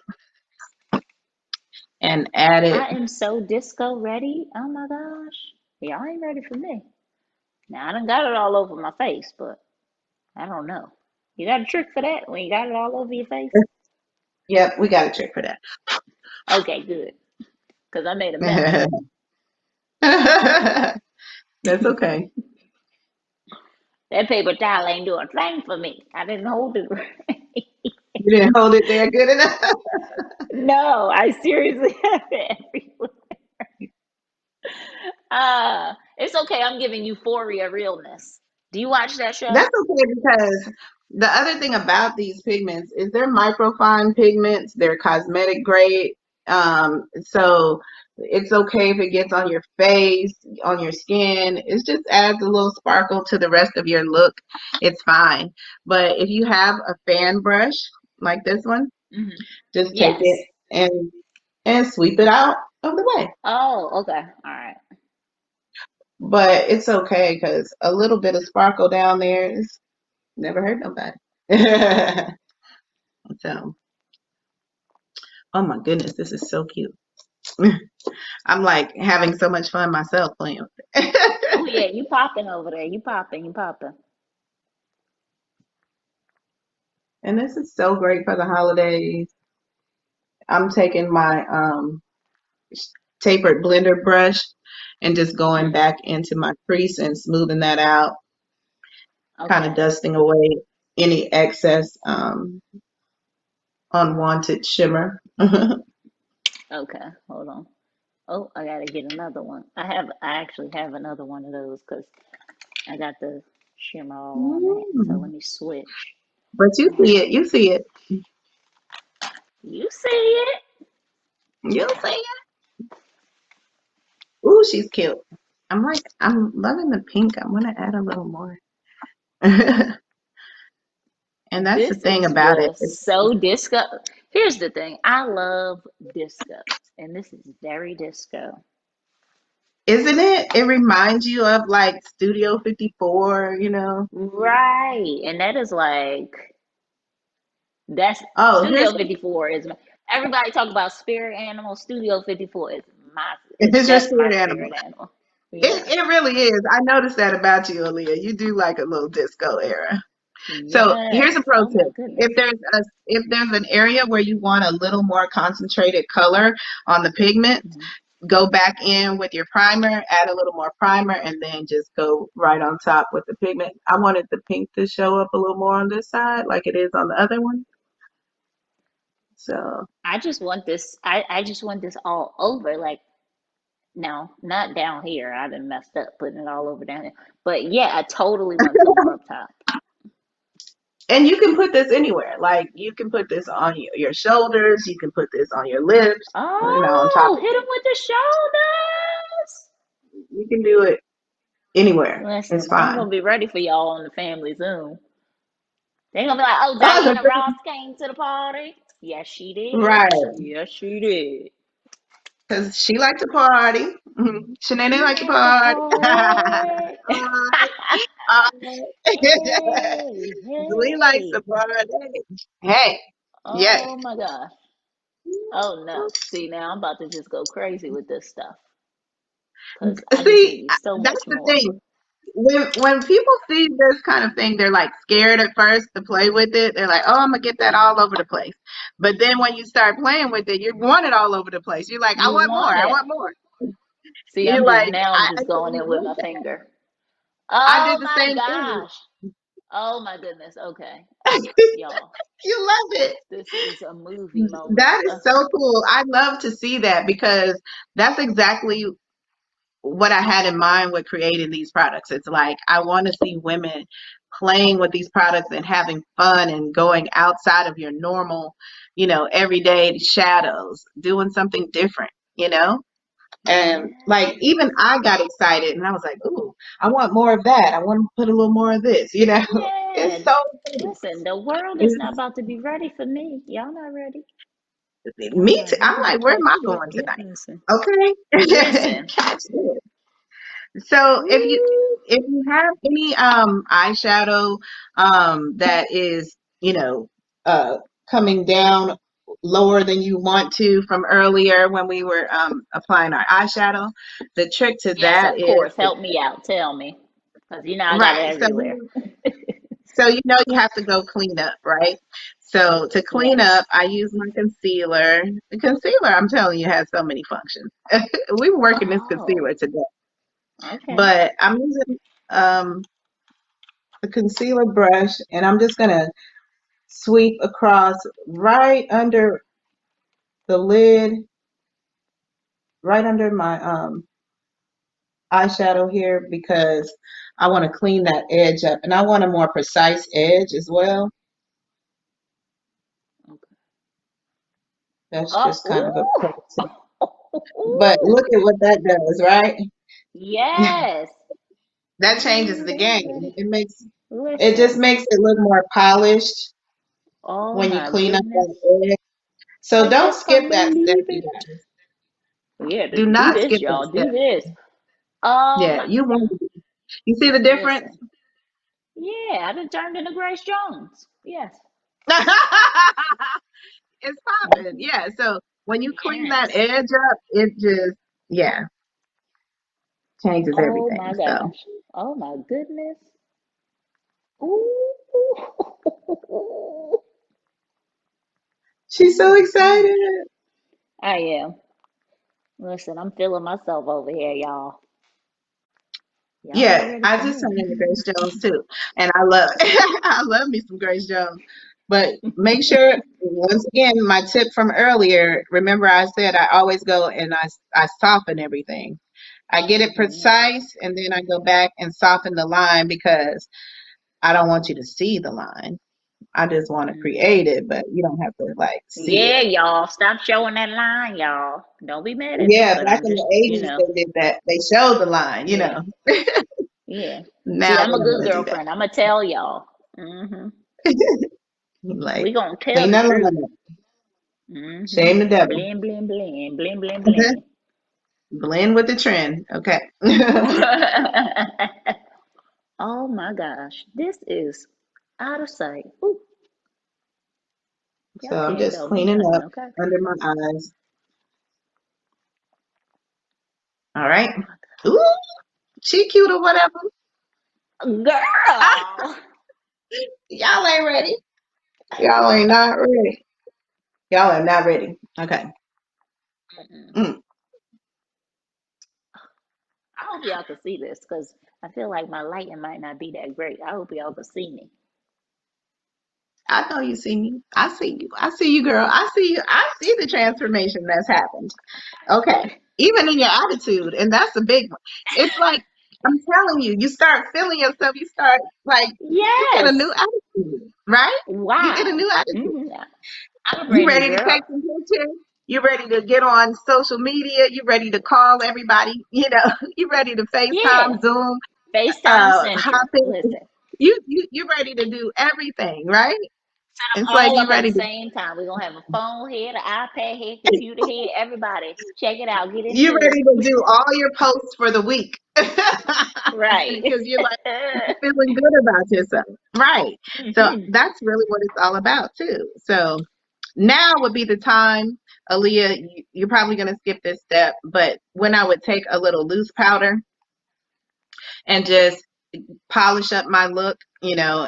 and add it. I am so disco ready. Oh my gosh. Y'all ain't ready for me. Now I done got it all over my face, but I don't know. You got a trick for that when you got it all over your face? Yep, we got a trick for Okay, good. Because I made a mess. that. That's okay. That paper towel ain't doing a thing for me. I didn't hold it right. You didn't hold it there good enough. No, I seriously have it everywhere. It's okay. I'm giving Euphoria realness. Do you watch that show? That's okay because the other thing about these pigments is they're microfine pigments. They're cosmetic grade. So it's okay if it gets on your face, on your skin. It just adds a little sparkle to the rest of your look. It's fine. But if you have a fan brush like this one, Hmm. just take it Yes. and sweep it out of the way. Oh, okay. All right. But it's okay because a little bit of sparkle down there is never hurt nobody. So, oh my goodness, this is so cute. I'm like having so much fun myself playing with Oh it. yeah, you popping over there. You popping. You popping. And this is so great for the holidays. I'm taking my tapered blender brush and just going Hmm. back into my crease and smoothing that out, kind of Okay. dusting away any excess unwanted shimmer. Okay. Hold on. Oh, I gotta get another one. I actually have another one of those because I got the shimmer all on that. So let Mm. me switch. But you I see have. it, you see it, You see it? you see it. Ooh, she's cute. I'm loving the pink. I want to add a little more. And that's the This thing is about it. just so disco. Here's the thing. I love disco, and this is very disco. Isn't it? It reminds you of like Studio 54, you know? Right. And that is like that's Oh, Studio 54 is my, everybody talk about spirit animal. Studio 54 is my is here's your that's my spirit animal. spirit animal. It, Yeah. it really is. I noticed that about you, Aaliyah. You do like a little disco era. So here's a Yes. pro Oh my tip. goodness. If there's an area where you want a little more concentrated color on the pigment, Mhm. go back in with your primer, add a little more primer, and then just go right on top with the pigment. I wanted the pink to show up a little more on this side, like it is on the other one. So, I just want this all over. Like no, not down here. I done messed up putting it all over down here. But yeah, I totally want some more up top. and you can put this anywhere. Like you can put this on your shoulders. You can put this on your lips. You know, on top Oh, of hit him with the shoulders. you can do it anywhere. It's Listen, I ain't fine. gonna be ready for y'all on the family Zoom. They gonna be like, oh, Oh, Diana Ross came to the party. Yes, she did. right. Yes, she did. Because she liked to party. Shanae She liked to liked to party. party. Hey, We likes to hey. party. Hey, yes. Oh my gosh. Oh no. See, now I'm about to just go crazy with this stuff because I just See, need so that's much the more. thing. When people see this kind of thing, they're like scared at first to play with it. They're like, "Oh, I'm gonna get that all over the place." But then when you start playing with it, you want it all over the place. You're like, "I You want more. want I it. want more." See, You're I'm just like, now I'm I just going didn't in with want my that. finger. I did Oh the my same thing. gosh. Oh my goodness. Okay. Oh, y'all. You love it. This is a movie moment. That is so cool. I love to see that because that's exactly what I had in mind with creating these products. It's like I want to see women playing with these products and having fun and going outside of your normal, everyday shadows, doing something different, you know? And like even Yes. I got excited and I was like, ooh, I want more of that. I want to put a little more of this, you know. It's Yeah. so pretty. Listen, the world is not It's, about to be ready for me. Y'all not ready. Y'all me too. not I'm ready to like, where am catch I this. going Yeah, tonight? listen. Okay. Listen. Catch this. So Woo. if you have any eyeshadow that is, uh coming down lower than you want to from earlier when we were applying our eyeshadow, the trick to Yes, that of is course. Help me out. Tell me. Because you know I got it right. everywhere. So you have to go clean up, right? So to clean Yes. up, I use my concealer. The concealer, I'm telling you, has so many functions. We were working this Oh, concealer today, okay. but I'm using um the concealer brush, and I'm just gonna sweep across right under the lid, right under my eyeshadow here because I want to clean that edge up, and I want a more precise edge as well. Okay. That's just kind of a pro tip. Oh, But ooh. look at what that does, right? Yes. That changes Ooh, the they game. ready. It just Listen. makes it look more polished Oh when you my clean up goodness. that edge. So I don't just skip can't that step, believe you it. guys. Yeah, Do do not this, skip that y'all. Do step. this. Um, Yeah, you want to. You see the difference? listen. Yeah, I done turned into Grace Jones. Yes. It's popping. Hmm. Yeah. So when you clean that Yes. edge up, it just yeah changes Oh everything. my So gosh. Oh my goodness. Ooh. she's Oh so my goodness. excited. I am. Listen, I'm feeling myself over here, y'all. Y'all not Yeah, ready I for just me. turned into Grace Jones too, and I love I love me some Grace Jones. But make sure once again, my tip from earlier. Remember, I said I always go and I soften everything. I get it Mm, precise, and then I go back and soften the line because I don't want you to see the line. I just want to mm. create it, but you don't have to like see Yeah, it. y'all. Stop showing that line, y'all. Don't be mad at me, Yeah, but back I'm in just, the 80s they did that. They showed the line, yeah, yeah. See, Now I'm they a don't good want to do that. girlfriend. I'm gonna tell y'all. Hmm. We Like, gonna tell clean the that truth. line up. Hmm. Shame the devil. Blend, blend, blend, blend, blend, blend. Blend with the trend. Okay. Oh my gosh, this is out of sight. Ooh, So y'all I'm can't just tell me cleaning nothing, up okay? under my eyes. All right. Oh my Ooh, she cute or whatever. girl. Y'all ain't ready. Y'all ain't not ready. Y'all are not ready. Okay. Mm-mm. Mm, I hope y'all can see this because I feel like my lighting might not be that great. I hope y'all can see me. I know you see me. I see you. I see you, girl. I see you. I see the transformation that's happened. Okay. Even in your attitude. And that's a big one. It's like, I'm telling you, you start feeling yourself. You start like, you get a new Yes. attitude, right? You get a Wow. new attitude. Hmm. I'm You ready, ready to girl. take some pictures? You ready to get on social media? You ready to call everybody? You ready to Yeah. FaceTime, Zoom, FaceTime hop Central. in? Listen, You ready to do everything, right? set them It's like all you up at the ready to same time. We're gonna have a phone here, the iPad here, computer here. Everybody, check it out. Get you into ready to it. do all your posts for the week Right. because you're like feeling good about yourself, right? So Hmm. that's really what it's all about too. So now would be the time, Aaliyah. You're probably gonna skip this step, but when I would take a little loose powder and just polish up my look,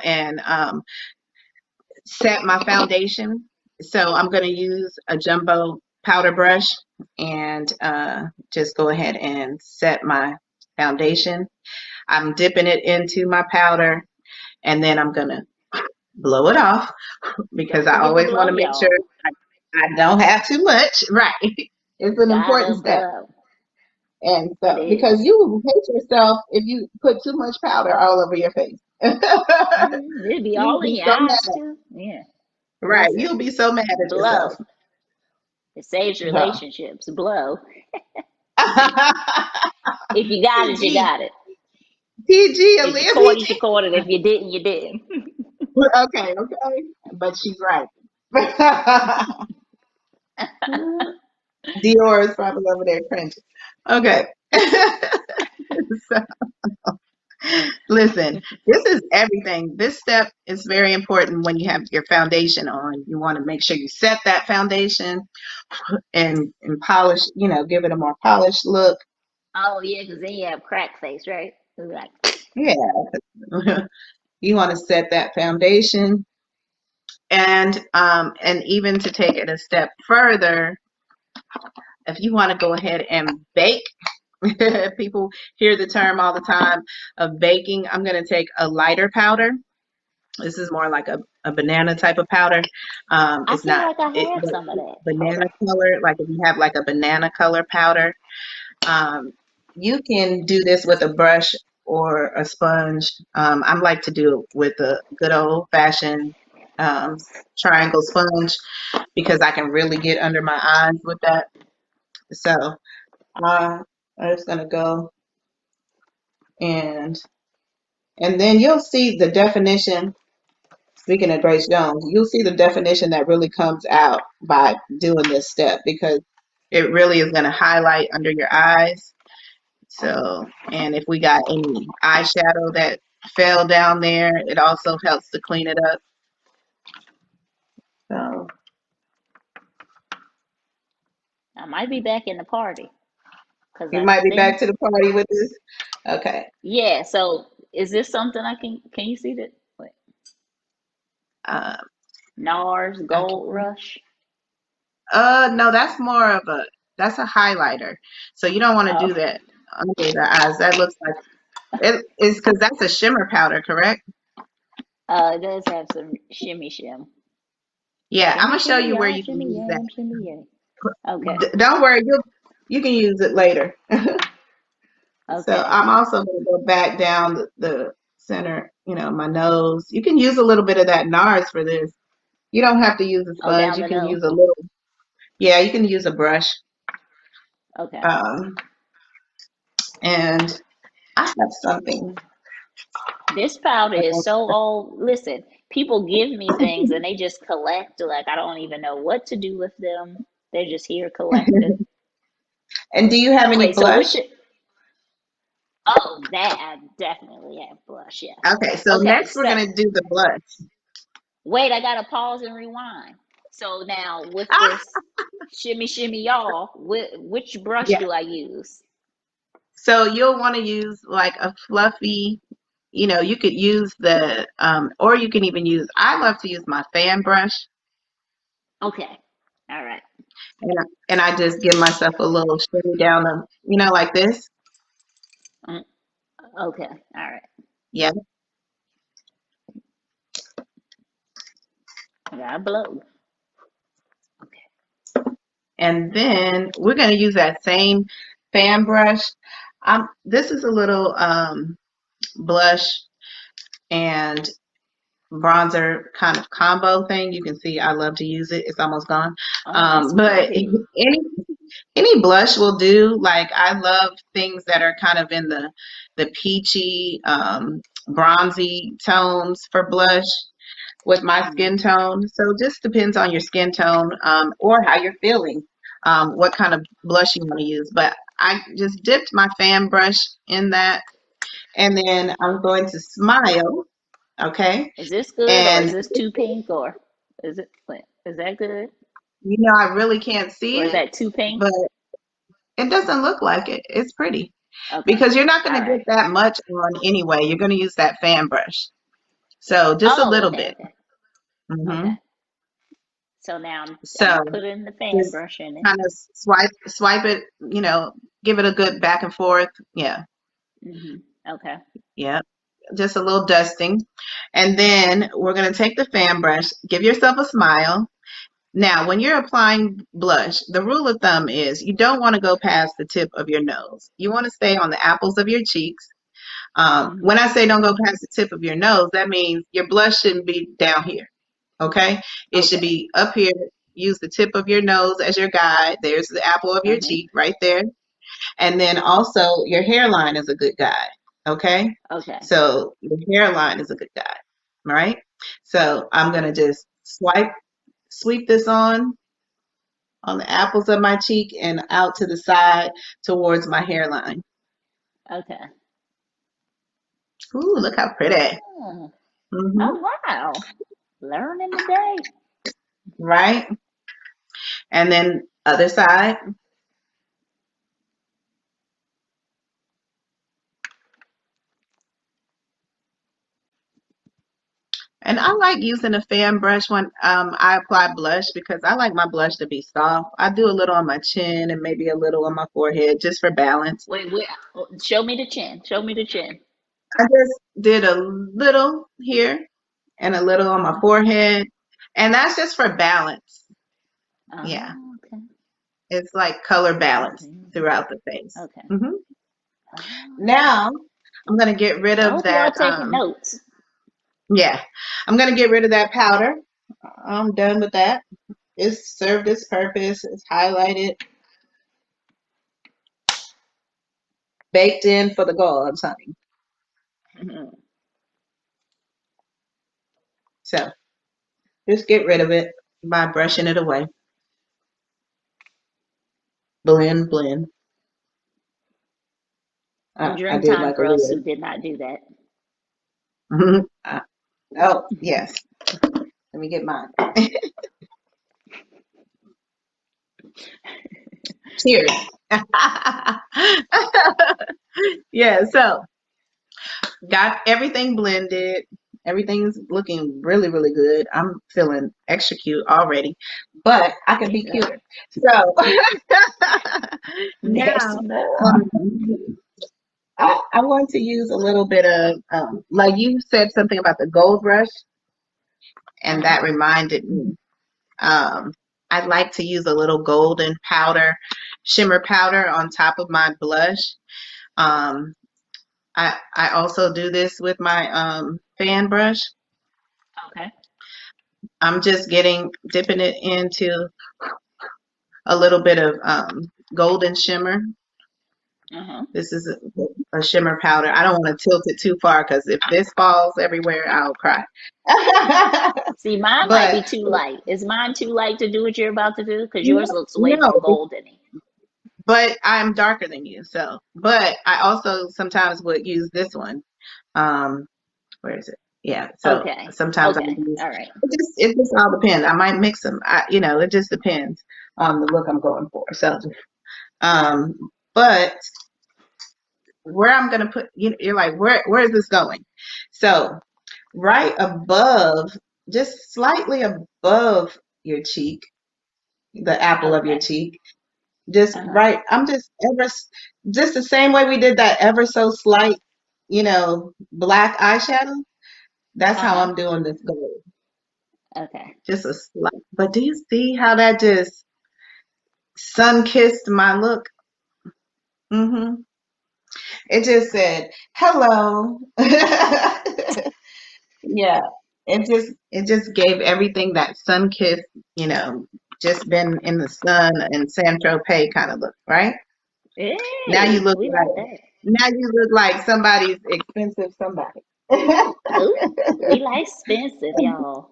and set my foundation. So I'm going to use a jumbo powder brush and just go ahead and set my foundation. I'm dipping it into my powder and then I'm going to blow it off because Don't I forget to always want blow, to make sure y'all. I don't have too much. Right. It's an Gotta important step. blow. And It so, because is. you will hate yourself if you put too much powder all over your face. Hmm. It'll be You will all in be your so eyes mad. too. Yeah. Right. Listen, You'll be so mad at blow. yourself. It saves So, relationships. Blow. If you got it, you PG, got it. PG, If you Aaliyah, caught it, PG. you caught it. If you didn't, you didn't. Okay, okay, but she's right. Dior is probably over there cringing. Okay. So, listen, this is everything. This step is very important when you have your foundation on. You want to make sure you set that foundation and polish, give it a more polished look. Oh yeah, because then you have crack face, right? It's like, Yeah. You want to set that foundation and even to take it a step further, if you want to go ahead and bake, people hear the term all the time of baking. I'm going to take a lighter powder. This is more like a banana type of powder. I It's feel not like I it have but some of it's that. Hold banana on. color. Like if you have like a banana color powder, um, you can do this with a brush or a sponge. I like to do it with a good old fashioned um, triangle sponge because I can really get under my eyes with that. So I'm just gonna go and and then you'll see the definition. Speaking of Grace Jones, you'll see the definition that really comes out by doing this step because it really is going to highlight under your eyes. So, and if we got any eyeshadow that fell down there, it also helps to clean it up. So, I might be back in the party because you I might be back think, to the party with this. Okay. yeah. So is this something I can? Can you see that? Wait, Um, NARS I Gold can, Rush. no, that's a highlighter. So you don't want to Oh, do that under the eyes. That looks like it is because that's a shimmer powder, correct? it does have some shimmy shim. Yeah, I'm Shimmy gonna show shimmy you where y'all, you can shimmy use that. yam, shimmy yam. Okay, Don't worry, you can use it later. So okay. I'm also gonna go back down the center, my nose. You can use a little bit of that NARS for this. You don't have to use a Oh, sponge. down You the can nose. use a little. Yeah, you can use a brush. Okay. Um, and I have something. This powder is so old. Listen, people give me things and they just collect. Like I don't even know what to do with them. They're just here collected. And do you have any Wait, so which? blush? Oh, that I definitely have blush. Yes. Okay, so Okay, next we're so gonna do the blush. wait, I gotta pause and rewind. So now with Ah, this shimmy shimmy y'all, which brush yeah. do I use? So you'll want to use like a fluffy, you could use or you can even use, I love to use my fan brush Okay. All right. and I just give myself a little shimmy down like this. Mm, okay. All right. Yeah. I gotta blow. Okay. And then we're going to use that same fan brush. This is a little blush and bronzer kind of combo thing. You can see I love to use it. It's almost gone. Oh, that's But pretty. any blush will do. Like I love things that are kind of in the peachy, bronzy tones for blush with my Hmm. skin tone. So just depends on your skin tone or how you're feeling, what kind of blush you want to use. But I just dipped my fan brush in that, and then I'm going to smile. Okay, Is this good or is and this too pink or is it? Wait, is that good I really can't see or is it, that too pink? but it doesn't look like it. It's pretty Okay. because you're not going All to get right. that much on anyway. You're going to use that fan brush, so just a Oh, little okay, bit. okay, Hmm. okay. So now I'm So putting the fan just brush in it. kind of swipe it, give it a good back and forth. Yeah, Okay. yeah, just a little dusting. And then we're going to take the fan brush, give yourself a smile. Now, when you're applying blush, the rule of thumb is you don't want to go past the tip of your nose. You want to stay on the apples of your cheeks. Hmm. When I say don't go past the tip of your nose, that means your blush shouldn't be down here. Okay? It should Okay. be up here. Use the tip of your nose as your guide. There's the apple of your Uh-huh. cheek right there. And then also your hairline is a good guide. Okay. Okay. So your hairline is a good guide. Right. So I'm going to just sweep this on the apples of my cheek and out to the side towards my hairline. Okay. Ooh, look how pretty. Oh, Hmm. oh wow. Learning today. Right. And then other side. And I like using a fan brush when I apply blush because I like my blush to be soft. I do a little on my chin and maybe a little on my forehead just for balance. Wait, wait. Show me the chin. Show me the chin. I just did a little here and a little on my Uh-huh. forehead. And that's just for balance. Yeah. Oh, okay. It's like color balance Okay. throughout the face. Okay. Oh. Now I'm going to get rid I of hope y'all that. taking notes. Yeah, I'm going to get rid of that powder. I'm done with that. It's served its purpose. It's highlighted, baked in for the gods, honey. Mhm. So just get rid of it by brushing it away. Blend, blend. I Dream did time like for us who Aaliyah. did not do that. Uh, oh, yes. Let me get mine. Cheers. Yeah, so got everything blended. Everything's looking really, really good. I'm feeling extra cute already, but I can be cuter. So There's now more. um, I want to use a little bit of, like you said something about the gold rush, and Uh-huh. that reminded me. Um, I like to use a little golden powder, shimmer powder on top of my blush. Um, I also do this with my fan brush. Okay. I'm just dipping it into a little bit of golden shimmer. Uh-huh. This is a shimmer powder. I don't want to tilt it too far because if this falls everywhere, I'll cry. See, mine might be But too light. Is mine too light to do what you're about to do? Because yours no, looks way no, more goldeny. but I'm darker than you. So, but I also sometimes would use this one. Um, where is it? Yeah. So Okay. sometimes I Okay. use All right. it just all depends. I might mix them. It just depends on the look I'm going for. So, um, but where I'm gonna put you're like, where is this going? So right above, just slightly above your cheek, the apple of your Okay. cheek, just Uh-huh. right. I'm just just the same way we did that ever so slight, black eyeshadow. That's how Uh-huh. I'm doing this gold. Okay. Just a slight. But do you see how that just sun kissed my look? Hmm. It just said hello. Yeah, it just gave everything that sun kiss, you know, just been in the sun and San Tropez kind of look, right? Now you Hey, look we like like that. now you look like somebody's expensive somebody. Ooh, we like expensive, y'all.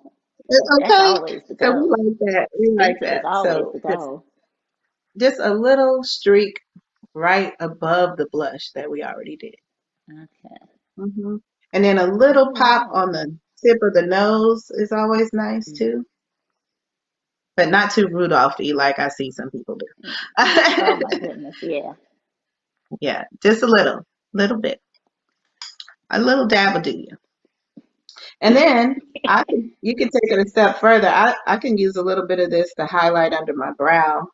That's Okay, always the so we goal. like that. We like Expensive is that. always So the just goal. just a little streak right above the blush that we already did. Okay. Hmm. And then a little All pop right. on the tip of the nose is always nice Mhm. too. But not too Rudolphy like I see some people do. Oh my goodness, yeah. Yeah, just a little bit, a little dab will do you. And then you can take it a step further. I can use a little bit of this to highlight under my brow.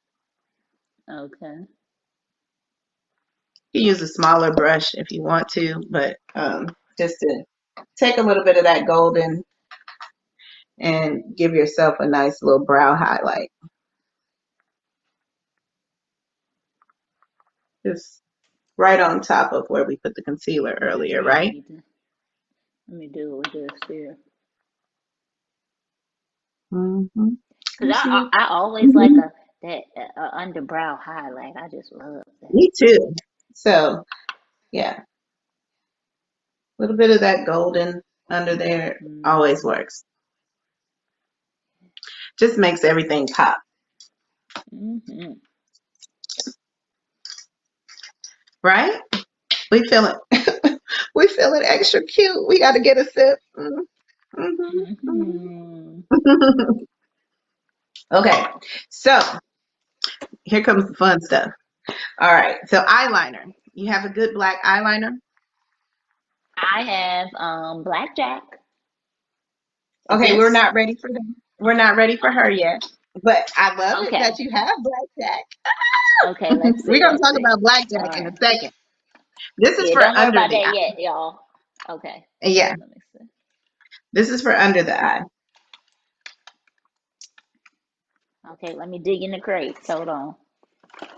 Okay. You can use a smaller brush if you want to, but just to take a little bit of that golden and give yourself a nice little brow highlight. Just right on top of where we put the concealer earlier, Yeah, right? let me do it with this here. Mm-hmm. Cause You see it? I always like Mhm. a That underbrow highlight, I just love that. Me too. So yeah, a little bit of that golden under there always Mm-hmm. works. Just makes everything pop, Mm-hmm. right? We feeling we feeling extra cute. We got to get a sip. Mm-hmm. Okay, so here comes the fun stuff. All right, so eyeliner. You have a good black eyeliner. I have blackjack. Okay, we're This not ready for them. We're not ready for her yet. But I love it okay. that you have blackjack. Okay, let's We're see. gonna Let's talk see. about All blackjack in a right. second. This is Yeah, for don't worry under about the that eye. yet, y'all. Okay. Yeah, Let me see. this is for under the eye. Okay, let me dig in the crates. Hold on.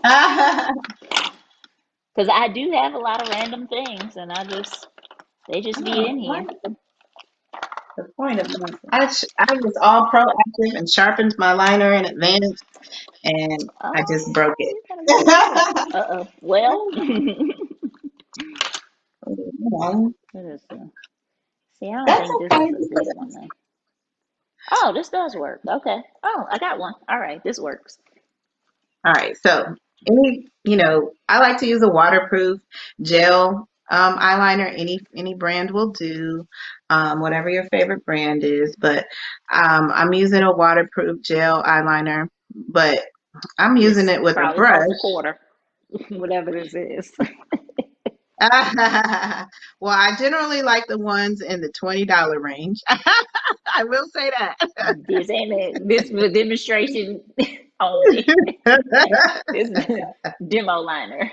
Ah, Because I do have a lot of random things, and they just be in why here. is the point of Let me that? see. I was all proactive and sharpened my liner in advance, and I just broke Oh, it. you gotta get ready. Uh-oh. Well, Well, what is this? See, I don't that's think this okay. is a good one then. Oh, this does work. Okay. Oh, I got one. All right, this works. All right, so I like to use a waterproof gel eyeliner. Any brand will do, whatever your favorite brand is. But I'm using a waterproof gel eyeliner, but I'm using This it with a probably brush. costs a quarter, whatever this is. Well, I generally like the ones in the $20 range. I will say This ain't it. This for demonstration only. that. This demo liner.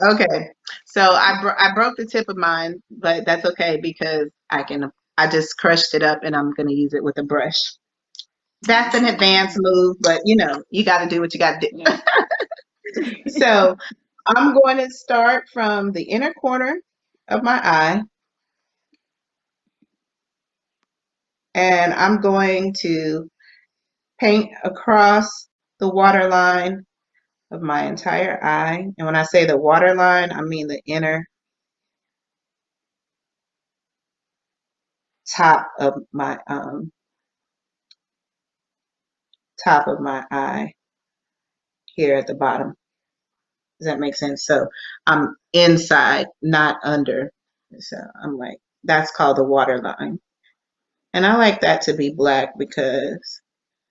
Okay, so I broke the tip of mine, but that's okay because I just crushed it up and I'm gonna use it with a brush. That's an advanced Mm, move, but you got to do what you got to do. yeah. So I'm going to start from the inner corner of my eye, and I'm going to paint across the waterline of my entire eye. And when I say the waterline, I mean the inner top of my top of my eye here at the bottom. Does that make sense? So I'm inside, not under. So I'm like, that's called the waterline. And I like that to be black because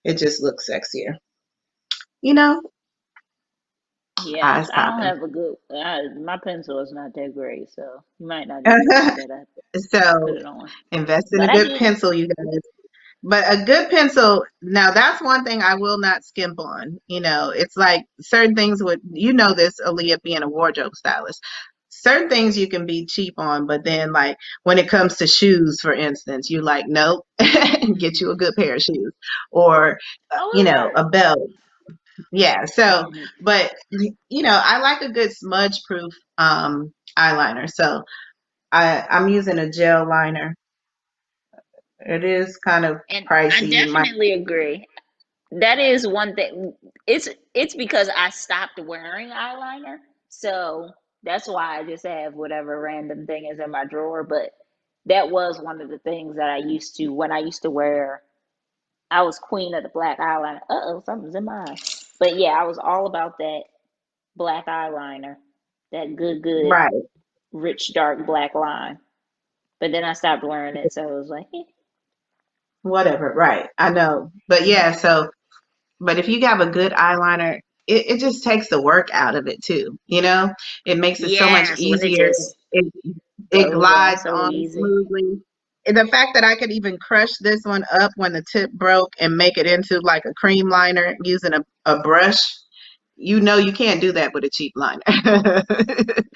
it just looks sexier. You know, Yeah, eyes I don't popping. have a good. My pencil is not that great, so you might not even see that I put So it on. invest in a But I good get it. pencil, you guys. But a good pencil, now that's one thing I will not skimp on. It's like certain things this, Aaliyah, being a wardrobe stylist. Certain things you can be cheap on, but then like when it comes to shoes, for instance, you like, nope, get you a good pair of shoes or, Oh, it a works. belt. Yeah. So, Hmm. but I like a good smudge proof eyeliner. So I'm using a gel liner. It is kind of And I pricey. You might. definitely agree. That is one thing. It's because I stopped wearing eyeliner, so that's why I just have whatever random thing is in my drawer. But that was one of the things that I used to when I used to wear. I was queen of the black eyeliner. Uh-oh, something's in my eye. But yeah, I was all about that black eyeliner, that good, Right. rich, dark black line. But then I stopped wearing it, so it was like, eh. Whatever, right. I know. But yeah, but if you have a good eyeliner, it just takes the work out of it too, It makes it so much Yes, when it easier. just It it goes on glides so on easy. smoothly. And the fact that I could even crush this one up when the tip broke and make it into like a cream liner using a brush, you can't do that with a cheap liner.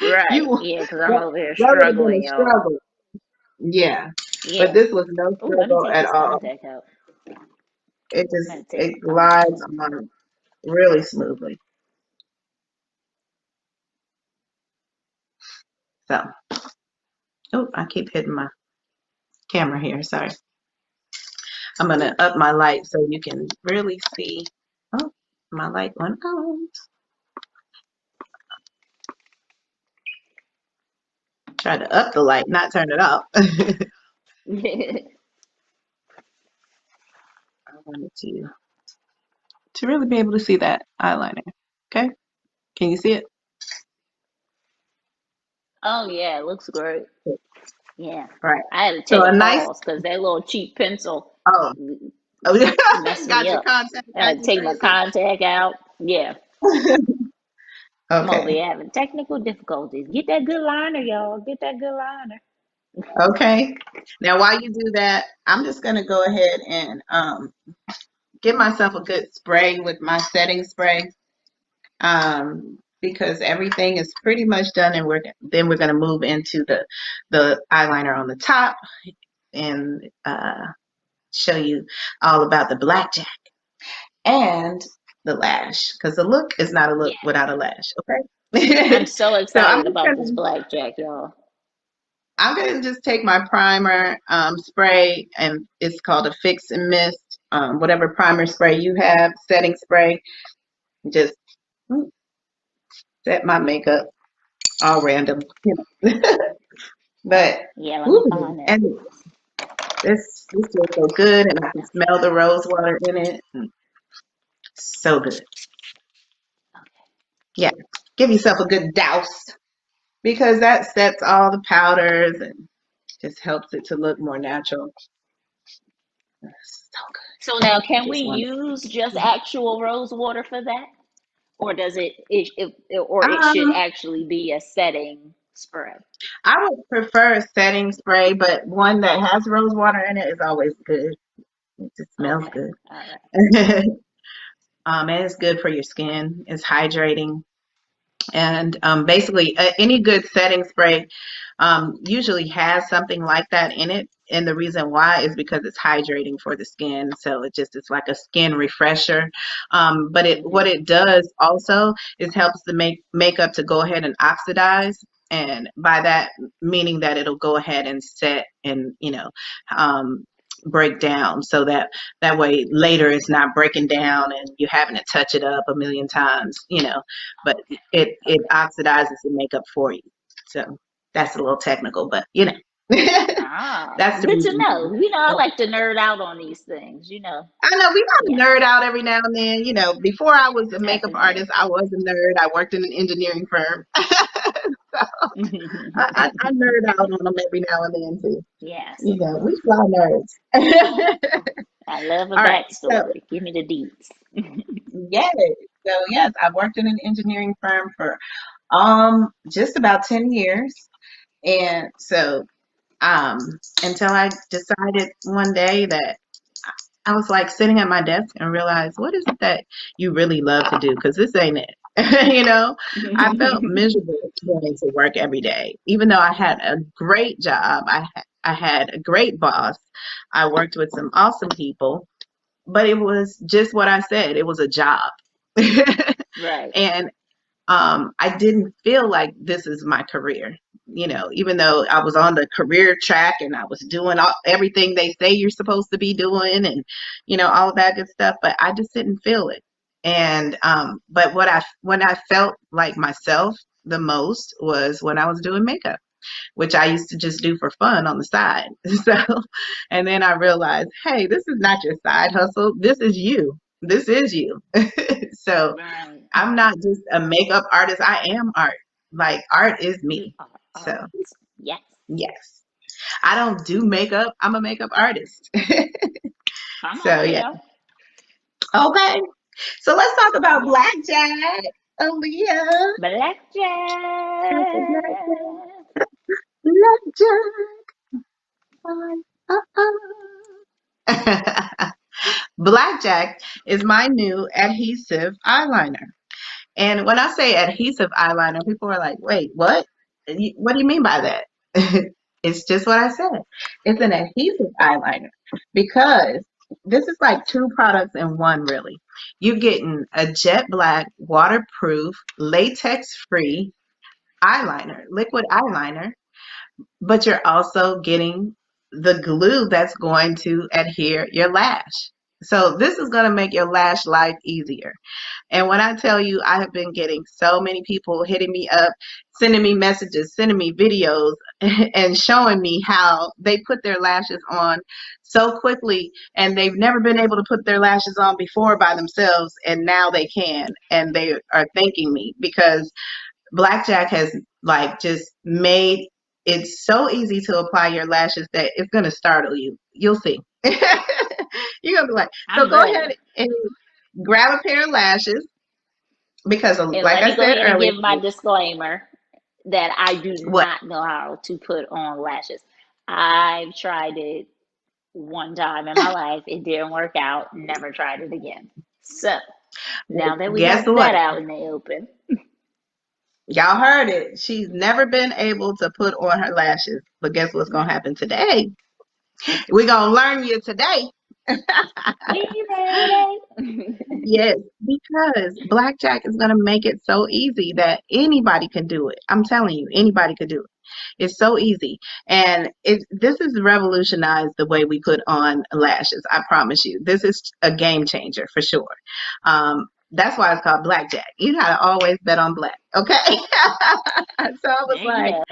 Right. You Yeah, because I'm that, over here that would have been struggling, a y'all. struggle. Yeah. But Yeah. this was no Oh, let me struggle take at this all. contact out. It I'm just gonna take my it contacts glides out. on really smoothly. So, oh, I keep hitting my camera here. Sorry. I'm gonna Ooh. up my light so you can really see. Oh. My light went out. Try to up the light, not turn it off. I wanted to really be able to see that eyeliner. Okay, can you see it? Oh yeah, it looks great. Yeah. Right. I had to So take a a nice. pause because that little cheap pencil Oh, oh, messed me got your up. contact I had to acting take my crazy. contact out. Yeah. I'm over Okay. here having technical difficulties. Get that good liner, y'all. Get that good liner. Okay. Now, while you do that, I'm just going to go ahead and give myself a good spray with my setting spray, because everything is pretty much done, and we're going to move into the eyeliner on the top and show you all about the blackjack and the lash, because the look is not a look Yeah. without a lash. I'm Okay. so So excited about this blackjack, y'all. I'm gonna just take my primer spray, and it's called a fix and mist. Whatever primer spray you have, setting spray, just set my makeup all random, but Yeah, let me ooh, find that. and this feels so good, and I can smell the rose water in it. So good. Yeah, give yourself a good douse, because that sets all the powders and just helps it to look more natural. So So now, good. can we Just want use just actual rose water for that, or does or it should um actually be a setting spray? I would prefer a setting spray, but one that has rose water in it is always good. It just smells Okay, good. all right. And it's good for your skin. It's hydrating. And basically, any good setting spray usually has something like that in it. And the reason why is because it's hydrating for the skin. So it just it's like a skin refresher. But it what Hmm. it does also is helps the makeup to go ahead and oxidize. And by that meaning that it'll go ahead and set and um, break down, so that way later it's not breaking down and you're having to touch it up a million times. But Okay, it okay. oxidizes the makeup for you. So that's a little technical, but Ah, that's the good to reason know. I why. like to nerd out on these things. I know we Yeah, gotta nerd out every now and then. Before I was a makeup definitely. artist, I was a nerd. I worked in an engineering firm. So I nerd out on them every now and then too. Yes, We fly nerds. I love a All right. So backstory. Give me the deets. yes. Yes, I worked in an engineering firm for just about 10 years. And so um until I decided one day that I was like sitting at my desk and realized, what is it that you really love to do? Because this ain't it. I felt miserable going to work every day, even though I had a great job. I had a great boss. I worked with some awesome people, but it was just what I said. It was a job. Right. And I didn't feel like this is my career. Even though I was on the career track and I was doing everything they say you're supposed to be doing, and all of that good stuff, but I just didn't feel it. And but when I felt like myself the most was when I was doing makeup, which I used to just do for fun on the side. So, and then I realized, hey, this is not your side hustle. This is you. This is you. So Right. I'm not just a makeup artist. I am art. Like art is You me. are So art. Yes. yes, I don't do makeup. I'm a makeup artist. Come So on yeah. now. Okay. So let's talk about Yes. blackjack. Aaliyah. Blackjack. Blackjack. Blackjack is my new adhesive eyeliner. And when I say adhesive eyeliner, people are like, wait, what? What do you mean by that? It's just what I said. It's an adhesive eyeliner, because this is like two products in one, really. You're getting a jet black, waterproof, latex free eyeliner, liquid eyeliner, but you're also getting the glue that's going to adhere your lash. So this is going to make your lash life easier. And when I tell you, I have been getting so many people hitting me up, sending me messages, sending me videos, and showing me how they put their lashes on so quickly, and they've never been able to put their lashes on before by themselves, and now they can, and they are thanking me because Blackjack has like just made it so easy to apply your lashes that it's gonna startle you. You'll see. You're gonna be like, so I'm go ready. ahead and grab a pair of lashes because, And like let I me go said ahead and earlier, give my disclaimer that I do what not know how to put on lashes. I've tried it one time in my life. It didn't work out. Never tried it again. So now that we guess got what? that out in the open, Y'all heard it. She's never been able to put on her lashes. But guess what's gonna no, happen today? We're gonna learn you today. we ready. Yes, because blackjack is going to make it so easy that anybody can do it. I'm telling you, anybody could do it. It's so easy. And this has revolutionized the way we put on lashes. I promise you. This is a game changer for sure. That's why it's called blackjack. You gotta always bet on black. Okay. So There you go.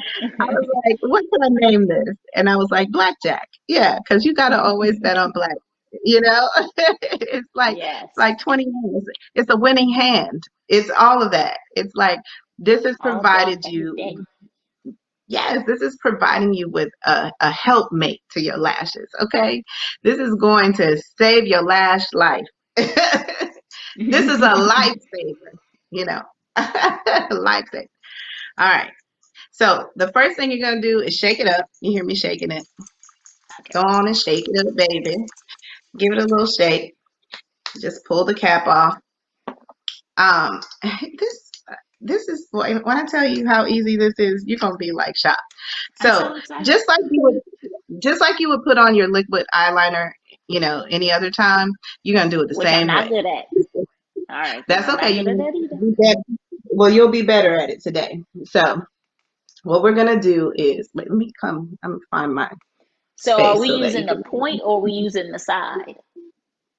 I was like, what can I name this? And I was like, blackjack. Yeah, because you gotta always bet on black. You know, it's Yes, like 20 years. It's a winning hand. It's all of that. It's like this has all day, provided every you. day. Yes, this is providing you with a helpmate to your lashes. Okay, this is going to save your lash life. This is a lifesaver. You know, lifesaver. All right. So the first thing you're gonna do is shake it up. You hear me shaking it. Okay. Go on and shake it up, baby. Give it a little shake. Just pull the cap off. Um, this this is when I tell you how easy this is, you're gonna be like shocked. I'm So so excited. just like you would put on your liquid eyeliner, any other time, you're gonna do it the Which I'm same not way. good at. All right, because That's I'm okay. not good at You that either. be better. Well, you'll be better at it today. So what we're gonna do is let me come. I'm gonna find my So are space we so that you using the can. point or are we using the side?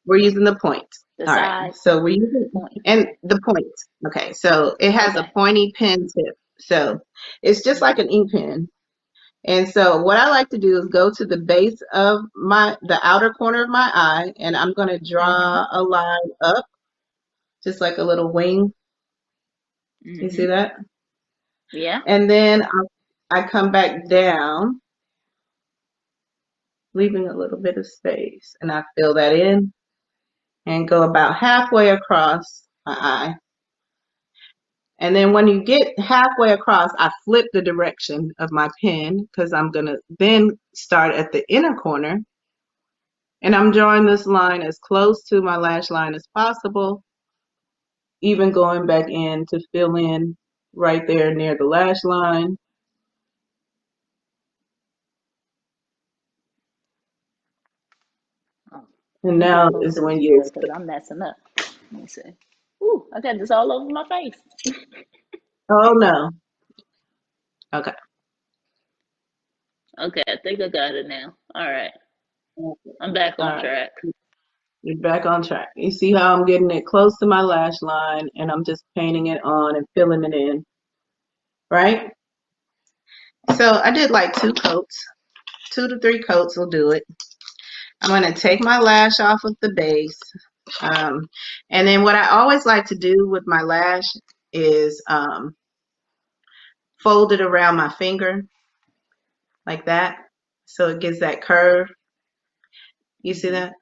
We're using the point. The All right. side So we're using point. and the point. Okay. So it has a Okay. pointy pen tip. So it's just like Mhm. an ink pen. And so what I like to do is go to the base of the outer corner of my eye, and I'm going to Mhm. draw a line up, just like a little wing. You see Mhm. that? Yeah. And then I come back down, leaving a little bit of space, and I fill that in and go about halfway across my eye. And then when you get halfway across, I flip the direction of my pen because I'm going to then start at the inner corner. And I'm drawing this line as close to my lash line as possible, even going back in to fill in right there near the lash line. Oh, And let me get now close is to this when you, board because I'm messing up. Let me see. Ooh, I got this all over my face. oh no. Okay. Okay, I think I got it now. All right, All I'm back on right. track. You're back on track. You see how I'm getting it close to my lash line and I'm just painting it on and filling it in, right? So I did like 2 coats. 2 to 3 coats will do it. I'm going to take my lash off of the base. Um, and then what I always like to do with my lash is fold it around my finger like that. So it gives that curve. You see Mhm. that?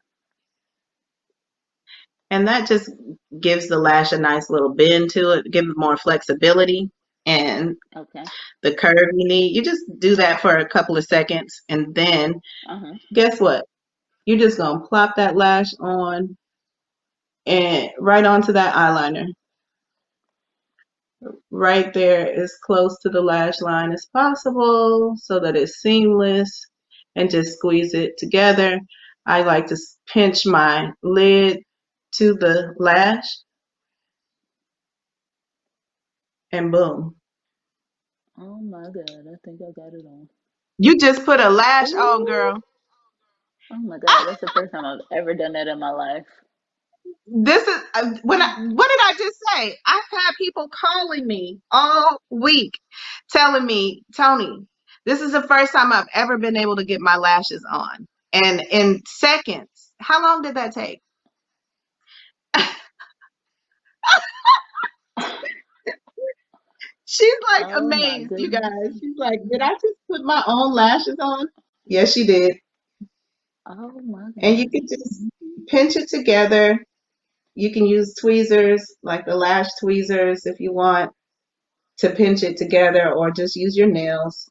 And that just gives the lash a nice little bend to it, gives it more flexibility and Okay. the curve you need. You just do that for a couple of seconds. And then Uh huh. guess what? You're just going to plop that lash on and right onto that eyeliner. Right there as close to the lash line as possible so that it's seamless and just squeeze it together. I like to pinch my lid to the lash and boom. Oh my God, I think I got it on. You just put a lash on, Ooh, girl. Oh my God, that's the first time I've ever done that in my life. This is what did I just say? I've had people calling me all week telling me, Toni, this is the first time I've ever been able to get my lashes on. And in seconds, how long did that take? She's like Oh my amazed, you goodness. guys. She's like, did I just put my own lashes on? Yes, she did. Oh my And you God. can just pinch it together. You can use tweezers, like the lash tweezers, if you want to pinch it together, or just use your nails.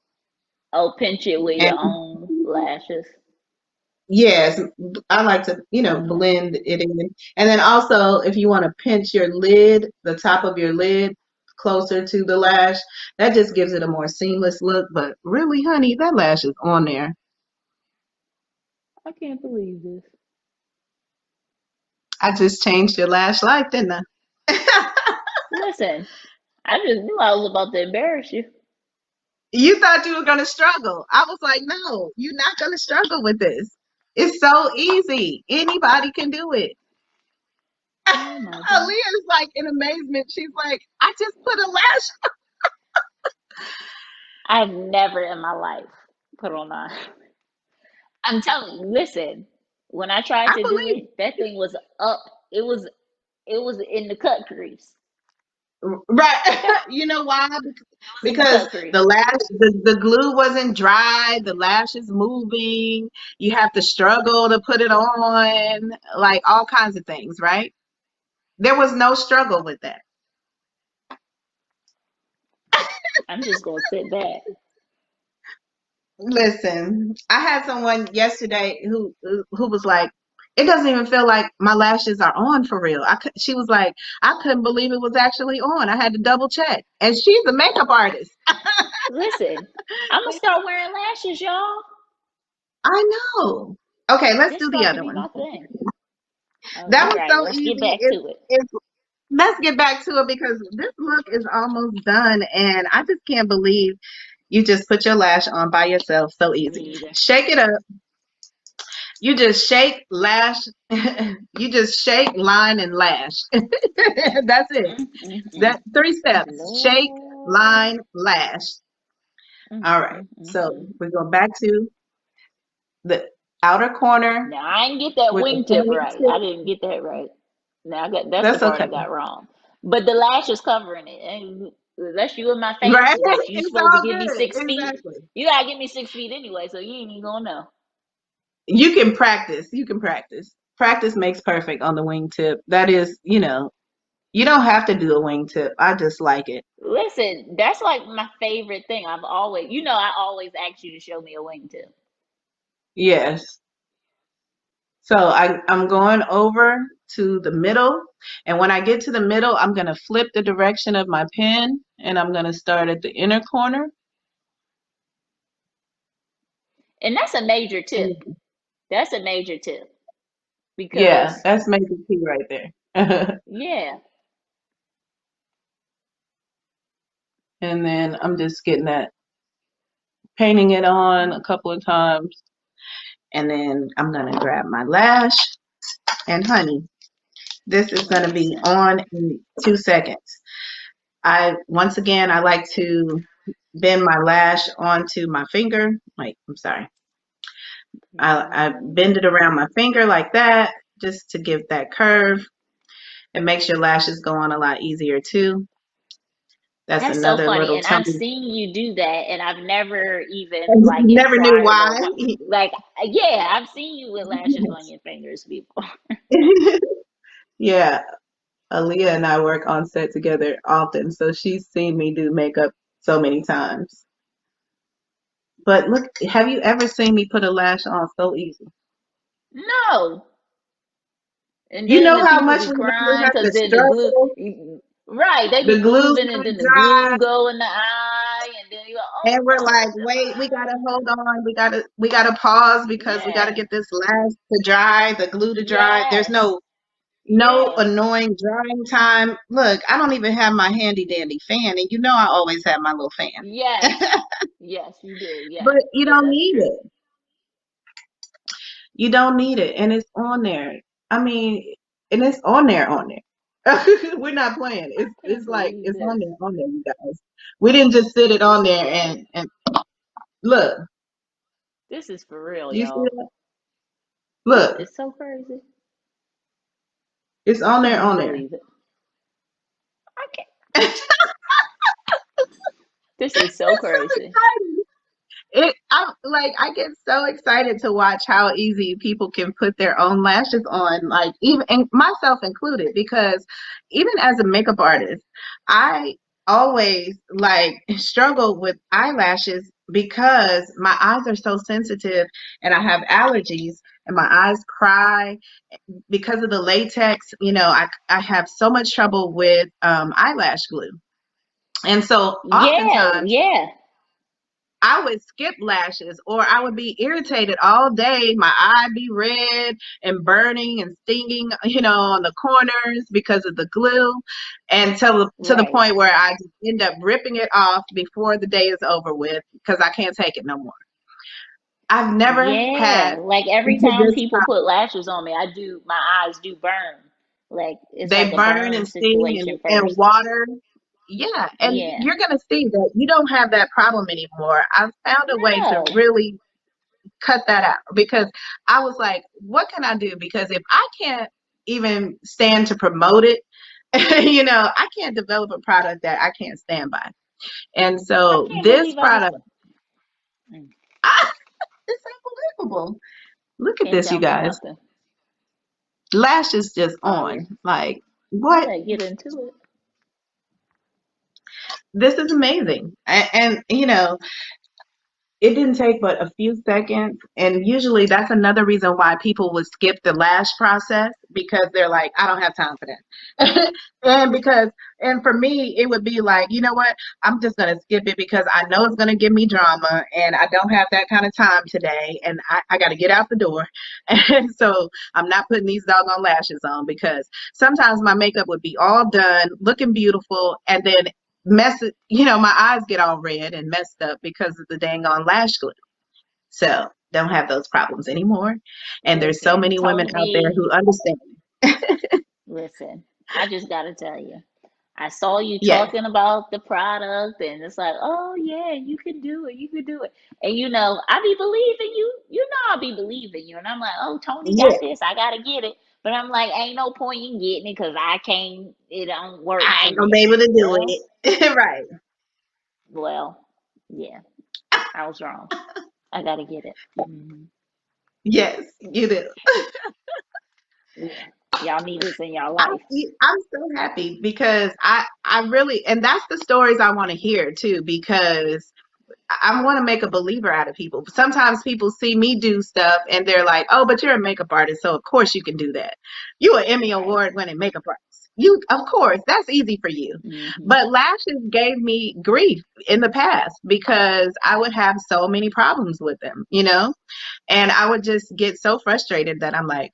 Oh, pinch it with And your own lashes. yes, I like to, Okay. blend it in. And then also, if you want to pinch your lid, the top of your lid closer to the lash, that just gives it a more seamless look. But really, honey, that lash is on there. I can't believe this. I just changed your lash life, didn't I? Listen, I just knew I was about to embarrass you. You thought you were going to struggle. I was like, no, you're not going to struggle with this. It's so easy. Anybody can do it. Oh my God. Aaliyah is like in amazement. She's like, I just put a lash. I've never in my life put on a. I'm telling you, listen, when I tried I to do believe it, that thing was up. It was it was in the cut crease. right. Okay? You know why? It was in the Because cut crease. the the glue wasn't dry, the lash is moving. You have to struggle to put it on, like all kinds of things, right? There was no struggle with that. I'm just gonna sit back. Listen, I had someone yesterday who was like, "It doesn't even feel like my lashes are on for real." She was like, "I couldn't believe it was actually on. I had to double check." And she's a makeup artist. Listen, I'm gonna start wearing lashes, y'all. I know. Okay, let's This do the about to other be one. my thing. That All was right, so let's get easy. back to it. Let's get back to it because this look is almost done, and I just can't believe you just put your lash on by yourself. So easy. Me either. Shake it up. You just shake, lash. You just shake, line, and lash. That's it. Mm. That three steps: shake, Lord. line, lash. All right. So Mm. we go back to the outer corner Now I didn't get that with the wingtip pointed right. I tip. didn't get that right. Now I got that's the That's part okay. I got wrong. But the lash is covering it, and unless you in my face, Right? which you It's supposed to all give me good. 6 feet, Exactly. you gotta give me 6 feet anyway, so you ain't even gonna know. You can practice. You can practice. Practice makes perfect on the wingtip. That is, you don't have to do a wingtip. I just like it. Listen, that's like my favorite thing. I always ask you to show me a wingtip. Yes. So I'm going over to the middle. And when I get to the middle, I'm going to flip the direction of my pen and I'm going to start at the inner corner. And that's a major tip. And That's a major tip yeah, because, that's major key right there. yeah, And then I'm just getting that, painting it on a couple of times. And then I'm going to grab my lash. And honey, this is going to be listen. on in 2 seconds. Once again, I like to bend my lash onto my finger. Like, I'm sorry. I bend it around my finger like that, just to give that curve. It makes your lashes go on a lot easier too. That's That's so another funny. little And I've tumble. seen you do that, and I've never even like Never knew inquired why. on like, yeah, I've seen you with lashes on your fingers before. Yeah, Aailyah and I work on set together often, so she's seen me do makeup so many times. But look, have you ever seen me put a lash on so easy? No. And You then know the how people much be we really crying have to because then the glue, struggle? right? They The be glue's moving, and gonna then the dry, glue go in the eye, and then you go, and oh we're no, like, it's wait, we gotta dry. hold on. We gotta pause because we gotta Yeah. get this lash to dry, the glue to dry. There's Yes. no Yeah. annoying drying time. Look, I don't even have my handy dandy fan, and you know I always have my little fan. Yes. Yes, you do. But Yes. you Yeah, don't that's need true. it. You don't need it, and it's on there. I mean, and it's on there, on there. We're not playing. I It's can't like believe it's this. on there, you guys. We didn't just sit it This on is there crazy. and look. This is for real, You see y'all. that? This Look, is so crazy. it's I on can't there, even on there. believe it. I can't. This is so It's so crazy. exciting. I'm like, I get so excited to watch how easy people can put their own lashes on, like even and myself included, because even as a makeup artist, I always like struggle with eyelashes because my eyes are so sensitive and I have allergies and my eyes cry because of the latex. I have so much trouble with eyelash glue. And so Yeah, oftentimes yeah, I would skip lashes or I would be irritated all day. My eye be red and burning and stinging, on the corners because of the glue. And to the right. point where I just end up ripping it off before the day is over with because I can't take it no more. I've never Yeah. had Like every time this people put lashes on me, my eyes do burn. Like it's they like a burn burn and sting and, situation and first. water. Yeah, and Yeah. you're gonna see that you don't have that problem anymore. I've found a way to No, really cut that out because I was like, what can I do? Because if I can't even stand to promote it, I can't develop a product that I can't stand by. And I so can't this believe I just. product, Mm, ah, it's unbelievable. Look at can't this, you tell me guys. nothing. Lashes just Oh yeah. on. Like, I what? better get into it. This is amazing. And it didn't take but a few seconds. And usually that's another reason why people would skip the lash process because they're like, I don't have time for that. And for me, it would be like, you know what? I'm just going to skip it because I know it's going to give me drama and I don't have that kind of time today. And I got to get out the door. And so I'm not putting these doggone lashes on because sometimes my makeup would be all done, looking beautiful. And then my eyes get all red and messed up because of the dang on lash glue. So don't have those problems anymore. And there's so Listen, many women out there Tony. who understand. Listen, I just gotta tell you. I saw you Yes, talking about the product, and it's like, oh yeah, you can do it, you can do it. And I be believing you. I be believing you. And I'm like, oh, Tony got yes. this, I gotta get it. But I'm like, ain't no point in getting it because I can't. It don't work I for ain't gonna be me. able to do Well, it. Right. well, yeah, I was wrong. I gotta get it. Yes, you do. Yeah, y'all need this in y'all I, life. I'm so happy because I really, and that's the stories I want to hear too, because I want to make a believer out of people. Sometimes people see me do stuff and they're like, "Oh, but you're a makeup artist, so of course you can do that. You an Emmy Right. award winning makeup artist. You, of course, that's easy for you." Hmm. But lashes gave me grief in the past because I would have so many problems with them. And I would just get so frustrated that I'm like,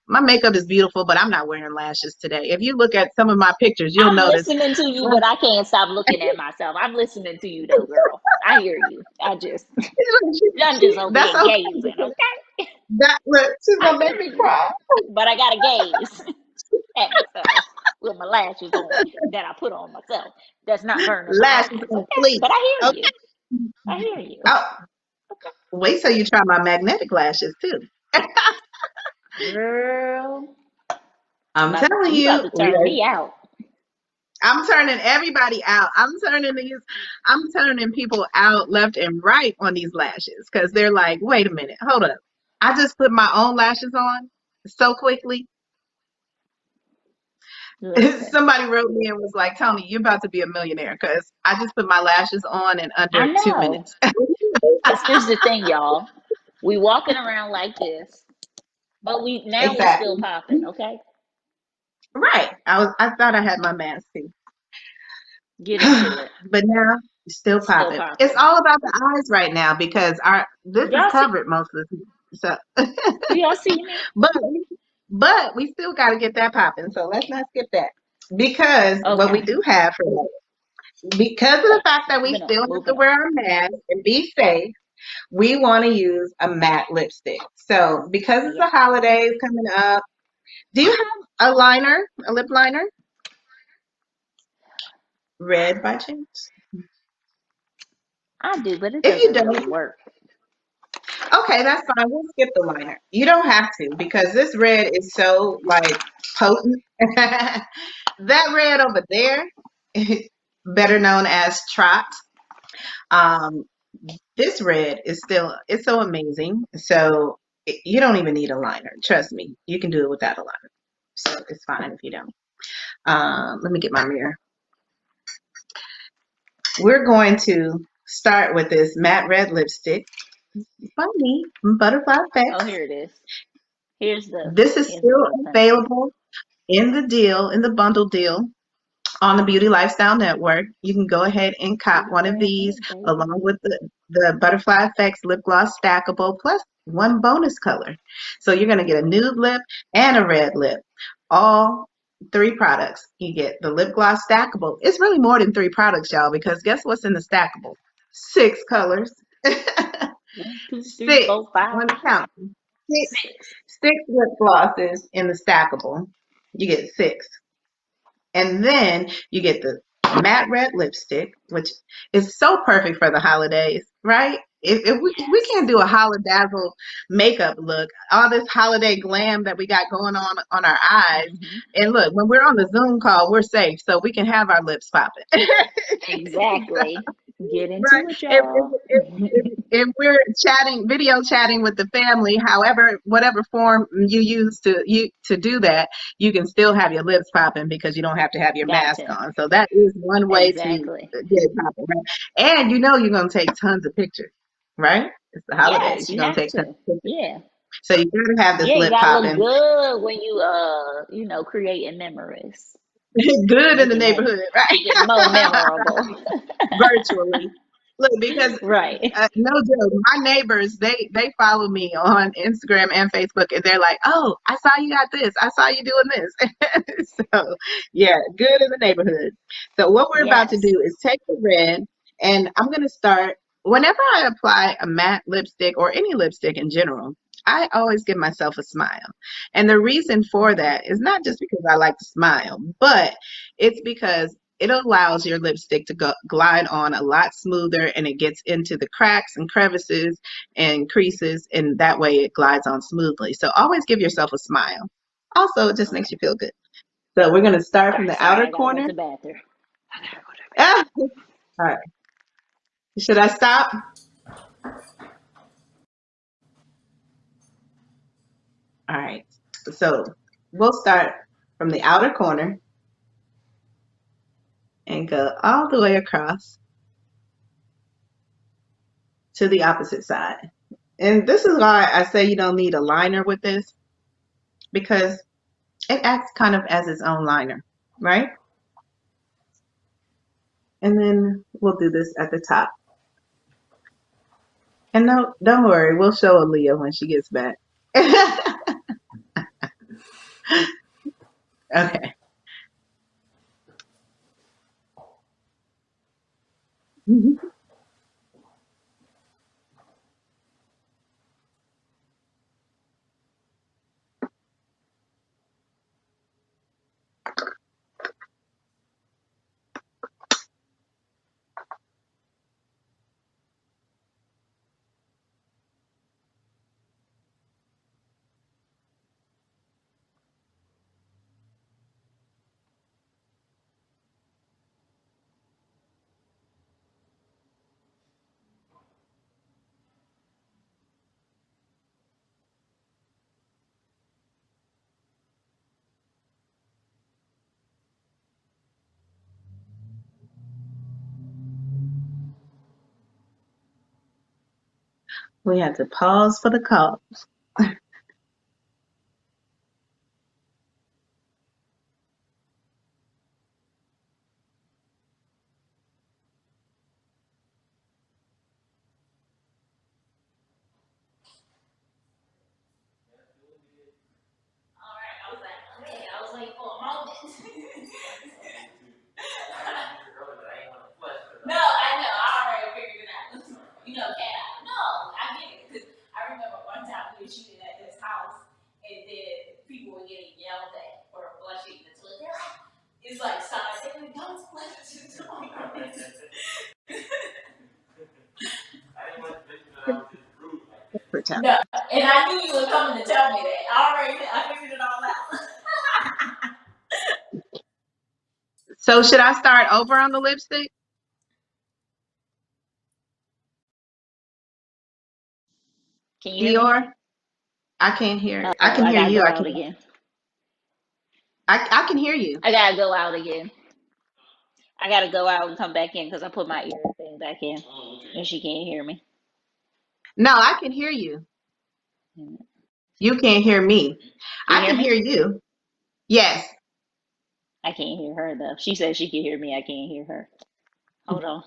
my makeup is beautiful, but I'm not wearing lashes today. If you look at some of my pictures, you'll I'm notice. listening to you, but I can't stop looking at myself. I'm listening to you though, girl. I hear you. I'm just over That's here okay gazing, because okay? that look, she's I gonna hear make me you. cry. But I gotta gaze at myself with my lashes on that I put on myself. That's not burning my Lashes eyes, on okay? fleek. But I hear Okay. you. I hear you. Oh, Okay. wait till you try my magnetic lashes too. Girl, I'm telling you about you, to turn me out. I'm turning everybody out. I'm turning people out left and right on these lashes because they're like, wait a minute, hold up. I just put my own lashes on so quickly. Listen, Somebody wrote me and was like, Tony, you're about to be a millionaire because I just put my lashes on in I under 2 minutes. know. Because here's the thing, y'all. We walking around like this, but we still Exactly. popping, okay? Right. I thought I had my mask too. Get into it. But now still Still popping. It's popping. all about the eyes right now because our this is Y'all see? covered most of the time. So Do y'all see me? but we still gotta get that popping. So let's not skip that. Because what we Okay. do have for that, because of the fact that we Moving on. still have to Moving on. wear our mask and be safe, We want to use a matte lipstick. So because it's the Yep. holidays coming up, do you have a liner, a lip liner? Red by chance? I do, but it If you doesn't really don't, work. okay, that's fine. We'll skip the liner. You don't have to because this red is so like potent. That red over there, better known as Trot. Um, this red is still it's so amazing. So you don't even need a liner. Trust me, you can do it without a liner. So it's fine if you don't. Let me get my mirror. We're going to start with this matte red lipstick by me, Butterfly Oh, Effects. here it is. Here's the This is here's the still little thing. available in the deal, in the bundle deal on the Beauty Lifestyle Network. You can go ahead and cop Get one of that these in, baby. along with the Butterfly Effects Lip Gloss Stackable plus one bonus color. So you're going to get a nude lip and a red lip. All three products. You get the lip gloss stackable. It's really more than three products, y'all, because guess what's in the stackable? Six colors. 1, 2, 3, Six. 4, 5, One count. Six. 6. Six lip glosses in the stackable. You get six. And then you get the matte red lipstick, which is so perfect for the holidays, right? If we Yes. can't do a holidazzle makeup look, all this holiday glam that we got going on our eyes, Hmm. and look, when we're on the Zoom call, we're safe, so we can have our lips popping. Exactly. Get Right. into it, If, y'all. if we're chatting, video chatting with the family, however, whatever form you use to do that, you can still have your lips popping because you don't have to have your mask Gotcha. on. So that is one way to Exactly. get it popping, right? And you know you're gonna take tons of pictures, right? It's the Yes, holidays. you You're gonna have take tons to. of pictures. Yeah. So you gotta have this Yeah, you lip gotta look popping. good when you creating memories. Good in the Make neighborhood, right? it more memorable. Virtually. Look, because Right. no joke, my neighbors they follow me on Instagram and Facebook, and they're like, "Oh, I saw you got this. I saw you doing this." So yeah, good in the neighborhood. So what we're about to Yes. do is take the red, and I'm gonna start. Whenever I apply a matte lipstick or any lipstick in general, I always give myself a smile. And the reason for Okay. that is not just because I like to smile, but it's because it allows your lipstick to glide on a lot smoother and it gets into the cracks and crevices and creases, and that way it glides on smoothly. So always give yourself a smile. Also, it just makes Okay. you feel good. So we're going to start All from right, the sorry, outer I gotta go to corner. the bathroom. I gotta go to the Ah, all right. Should I stop? All right. So we'll start from the outer corner and go all the way across to the opposite side. And this is why I say you don't need a liner with this because it acts kind of as its own liner, right? And then we'll do this at the top. And no, don't worry, we'll show Aailyah when she gets back. Okay. We had to pause for the call. No, I know. I already figured it out. You know, cat out. No. Protect. And I knew you were coming to tell me that. I figured it all out. So should I start over on the lipstick, Can you hear me? Dior? I can't hear. I Oh, can I hear gotta you. go I out can. again. I can hear you. I gotta go out again. I gotta go out and come back in because I put my ear thing back in, and she can't hear me. No, I can hear you. Can You can't hear me. you I hear can hear me? you. Yes. I can't hear her though. She said she can hear me. I can't hear her. Hold on.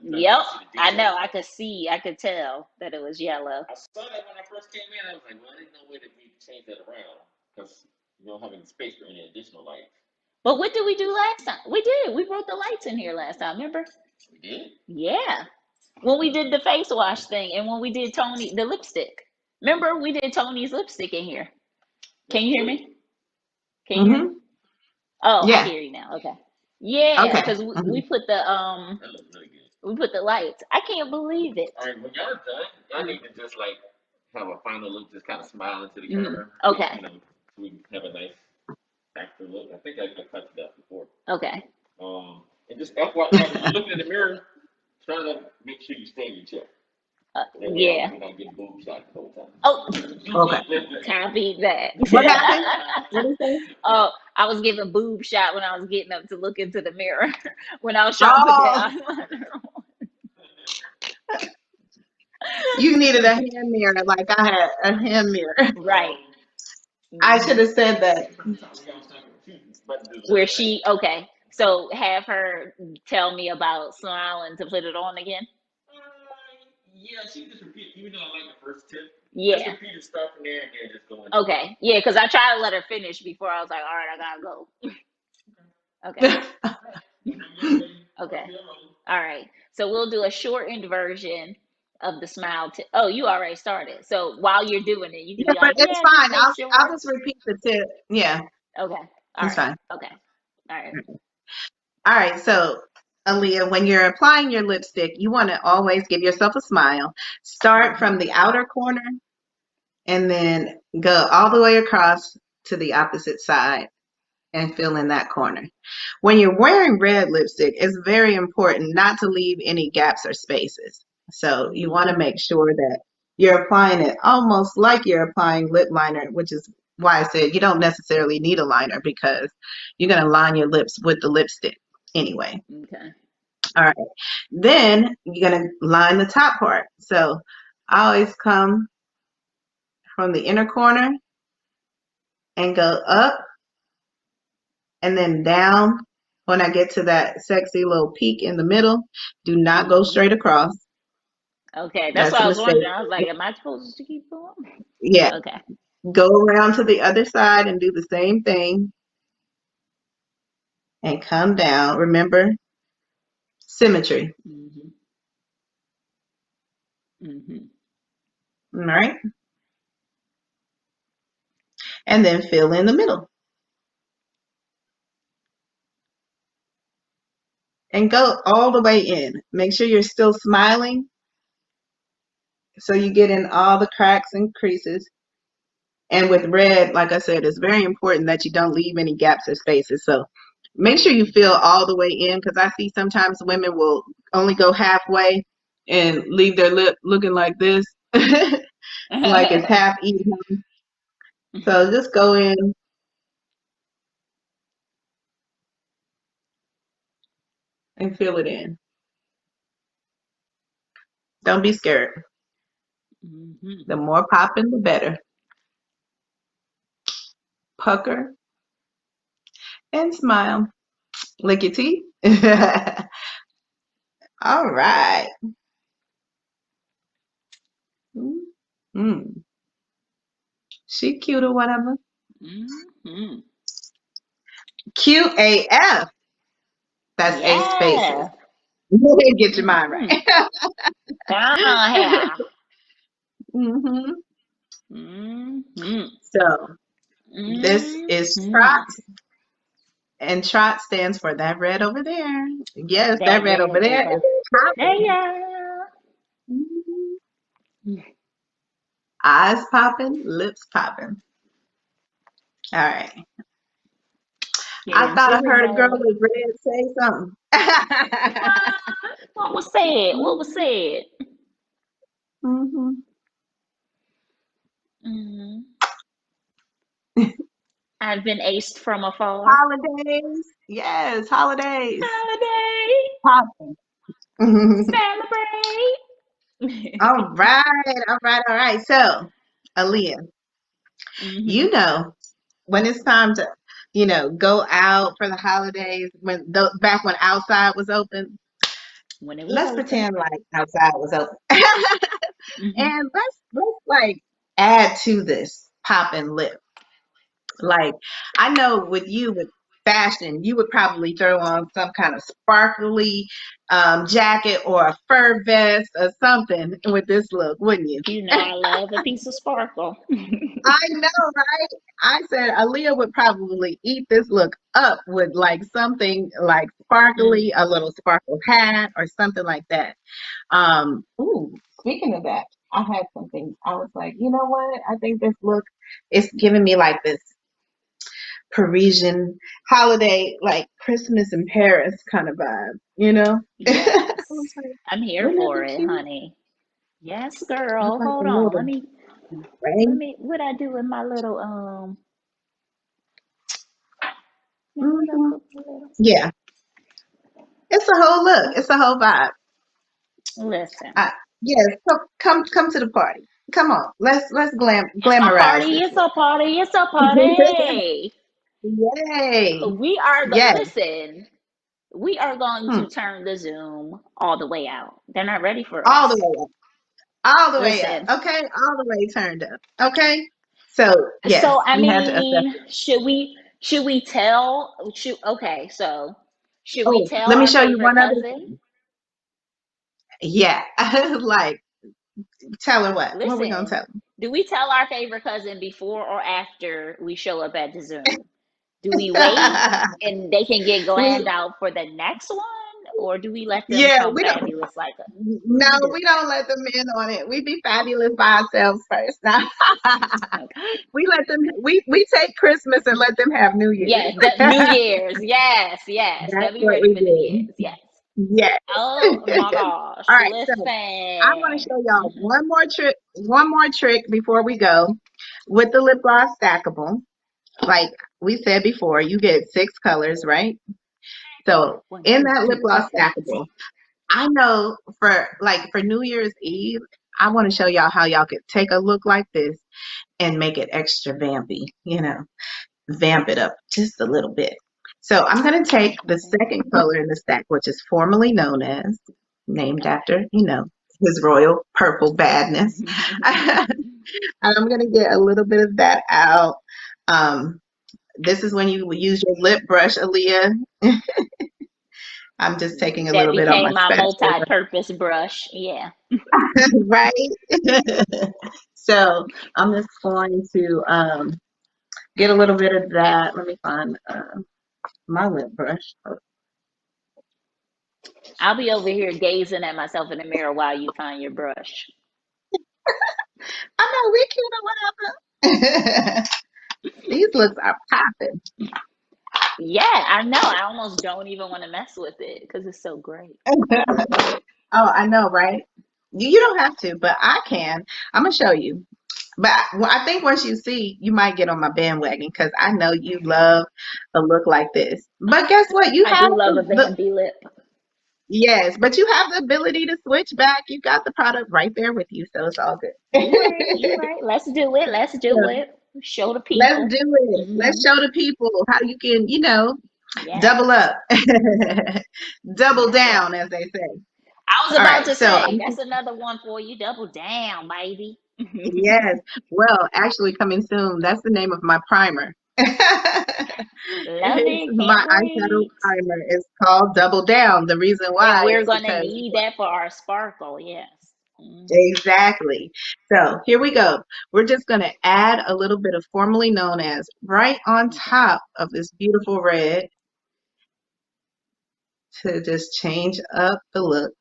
Yep, I know. I could see. I could tell that it was yellow. But what did we do last time? We did. We brought the lights in here last time. Remember? Yeah. When we did the face wash thing and when we did Tony the lipstick. Remember we did Tony's lipstick in here. Can you hear me? Can you hear me? Mm-hmm. Oh, I Yeah. hear you now. Okay. Yeah, Okay. because we Mhm. put the we put the lights. I can't believe it. Okay. Okay. Yeah. Oh, Okay. copy that. What happened? What did you say? Oh, I was giving boob shot when I was getting up to look into the mirror when I was trying to put Oh, that eyeliner on. you needed a hand mirror like I had a hand mirror. Right. I should Hmm. have said that. Where she, okay. So have her tell me about smiling to put it on again. Yeah. Okay. Yeah, because I tried to let her finish before I was like, all right, I gotta go. Okay. Okay. All right. So we'll do a shortened version of the smile. Oh, you already started. So while you're doing it, you can Yeah, be but like, it's yeah, just fine. make I'll sure. just repeat the tip. Yeah, Okay. All it's right. fine. Okay. All right. All right, so Aailyah, when you're applying your lipstick, you want to always give yourself a smile. Start from Hmm. the outer corner and then go all the way across to the opposite side and fill in that corner. When you're wearing red lipstick, it's very important not to leave any gaps or spaces. So you want to Hmm. make sure that you're applying it almost like you're applying lip liner, which is why I said you don't necessarily need a liner because you're going to line your lips with the lipstick anyway. Okay. All right. Then you're going to line the top part. So I always come from the inner corner and go up and then down when I get to that sexy little peak in the middle. Do not go Hmm. straight across. Okay. That's That's what a I was mistake. wondering. I was like, am I supposed to keep going? Yeah. Okay. Go around to the other side and do the same thing and come down. Remember, symmetry. Hmm. Hmm. All right. And then fill in the middle and go all the way in. Make sure you're still smiling so you get in all the cracks and creases. And with red, like I said, it's very important that you don't leave any gaps or spaces. So make sure you fill all the way in because I see sometimes women will only go halfway and leave their lip looking like this, like it's half eaten. So just go in and fill it in. Don't be scared. Hmm. The more popping, the better. Pucker and smile. Lick your teeth. All right. Mm. She cute or whatever. Hmm. Cute AF. That's Ace Faces. Yeah. Get your mind Hmm. right. Down here. hmm Hmm. So this is Hmm. Trot, and Trot stands for that red over there. Yes, that That red over red there over is popping. there. Mhm. Eyes popping, lips popping. All right. Get I thought I into it, heard a girl baby. with red say something. What was said? What was Mhm. said? Mhm. Hmm. I've been aced from afar. Holidays. Yes, holidays. Holiday, Popping. celebrate. All right, all right, all right. So, Aaliyah, Hmm. you know, when it's time to, go out for the holidays, back when outside was open, When it was let's open. pretend like outside was open. Hmm. And let's like add to this popping lip. Like I know with you with fashion, you would probably throw on some kind of sparkly jacket or a fur vest or something with this look, wouldn't you? You know I love a piece of sparkle. I know, right? I said Aaliyah would probably eat this look up with like something like sparkly, a little sparkle hat or something like that. Ooh, speaking of that, I had something. I was like, you know what? I think this look is giving me like this Parisian holiday, like Christmas in Paris kind of vibe, you know? I was Yes, like, I'm here wouldn't that for be it, cute? honey. Yes, With girl. like a Hold on. Let little me. Let ring. me. What I do with my little What I Hmm put my little. Yeah, it's a whole look. It's a whole vibe. Listen. I, yes, come to the party. Come on, let's It's a glamorize party. this It's look. a party. It's a party. Yay! We are Yes. listen. We are going Hmm. to turn the Zoom all the way out. They're not ready for All the us. way up. All the way up. Listen. Okay, all the way turned up. Okay. So yes, So I we had to assess mean, it. should we tell should okay, so should we Oh, tell let me our show you favorite one other cousin? thing. Yeah, like tell her what? What we gonna Listen, tell do we tell our favorite cousin before or after we show up at the Zoom? Do we wait her? and they can get glammed we out for the next one? Or do we let them yeah, come we don't. fabulous like us? What do No, we do? we don't let them in on it. We be fabulous by ourselves first. Now Okay. we let them. We take Christmas and let them have New Year's. Yes, the New Year's. Yes, yes. They'll That's be what ready we for the New do. Year's. Yes. Yes. Oh my All gosh. right. So I want to Listen. show y'all Hmm. one more trick before we go with the lip gloss stackable. Like we said before, you get six colors, right? So One, in two, that lip three, gloss four, five, stackable, six. I know for New Year's Eve, I want to show y'all how y'all could take a look like this and make it extra vampy, vamp it up just a little bit. So I'm going to take the second color in the stack, which is formerly known as, named after, his royal purple badness. Okay. And I'm going to get a little bit of that out. Um, this is when you would use your lip brush, Aaliyah. I'm just taking a That little bit on my became my spatula, multi-purpose brush. Yeah. right? So I'm just going to get a little bit of that. Let me find my lip brush. I'll be over here gazing at myself in the mirror while you find your brush. I know we cute or whatever. These looks are popping. Yeah, I know. I almost don't even want to mess with it because it's so great. Oh, I know, right? You don't have to, but I can. I'm gonna show you. But I think once you see, you might get on my bandwagon because I know you love a look like this. But guess what? You I have do love a the vampy lip. Yes, but you have the ability to switch back. You got the product right there with you, so it's all good. You right, you right. Let's do it. Let's do So it. Show the let's people. do it. Let's Hmm. show the people how you can, double Yes. up, double Yes. down, as they say. I was All about right, to so say, that's another one for you. Double down, baby. yes, well, actually coming soon. That's the name of my primer. Love it. My Can't eyeshadow wait. primer is called Double Down. The reason And why we're is gonna because need that for our sparkle. Yes. Hmm. exactly. So here we go. We're just going to add a little bit of formerly known as right on Okay. top of this beautiful red to just change up the look,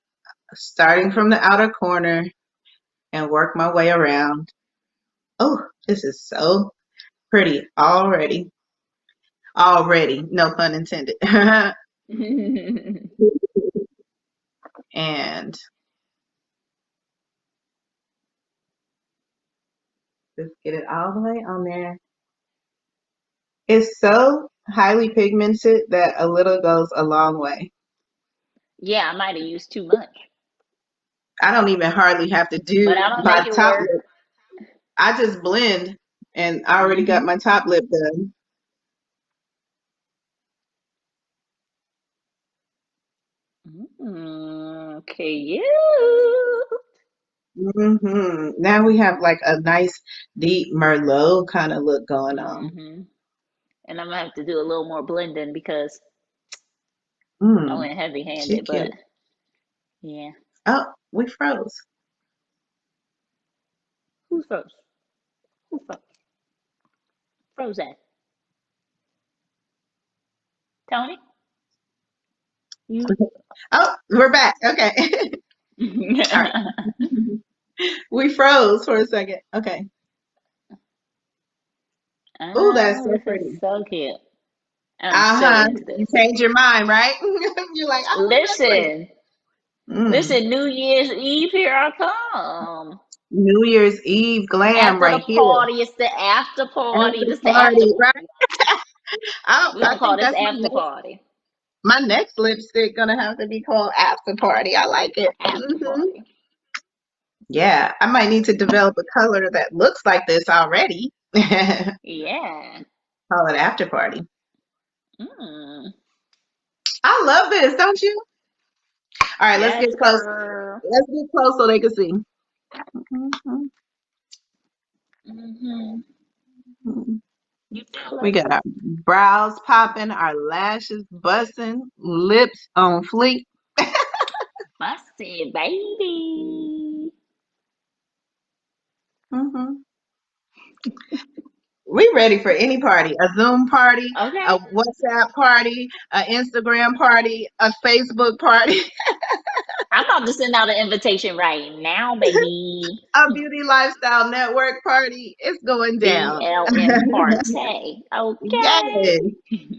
starting from the outer corner and work my way around. Oh, this is so pretty already. Already, no pun intended. And just get it all the way on there. It's so highly pigmented that a little goes a long way. Yeah, I might have used too much, I don't even hardly have to but do I'm gonna my make it top work. lip. I just blend and I already got Hmm. my top lip done. Cute. Now we have like a nice deep Merlot kind of look going on. Hmm. And I'm gonna have to do a little more blending because I Mm, went heavy she handed, but cute. yeah. Oh, we froze. Who's first? Who's first? Froze at? Tony? You? Oh, we're back. Okay. All right. We froze for a second. Okay. Oh, that's Oh, so this is pretty. so cute. I'm so Uh-huh. into You this. change your mind, right? You're like, I want this one. Listen, Mm. listen, New Year's Eve, here I come. New Year's Eve glam After the right here. party, it's the after party. After This the after. party, right? We're I gonna call think this that's after party. my next lipstick gonna have to be called After Party. I like it. After party. Yeah, I might need to develop a color that looks like this already. Call Yeah. it After Party. Mm. I love this, don't you? All right, let's Yes, get close. girl. Let's get close so they can see. Mhm, Hmm. mhm. You tell We us. got our brows popping, our lashes busting, lips on fleek. Busted, baby. Hmm. We ready for any party, a Zoom party, Okay. a WhatsApp party, an Instagram party, a Facebook party, I'm about to send out an invitation right now, baby. a beauty lifestyle network party. It's going down. BLM party. Yes. Okay.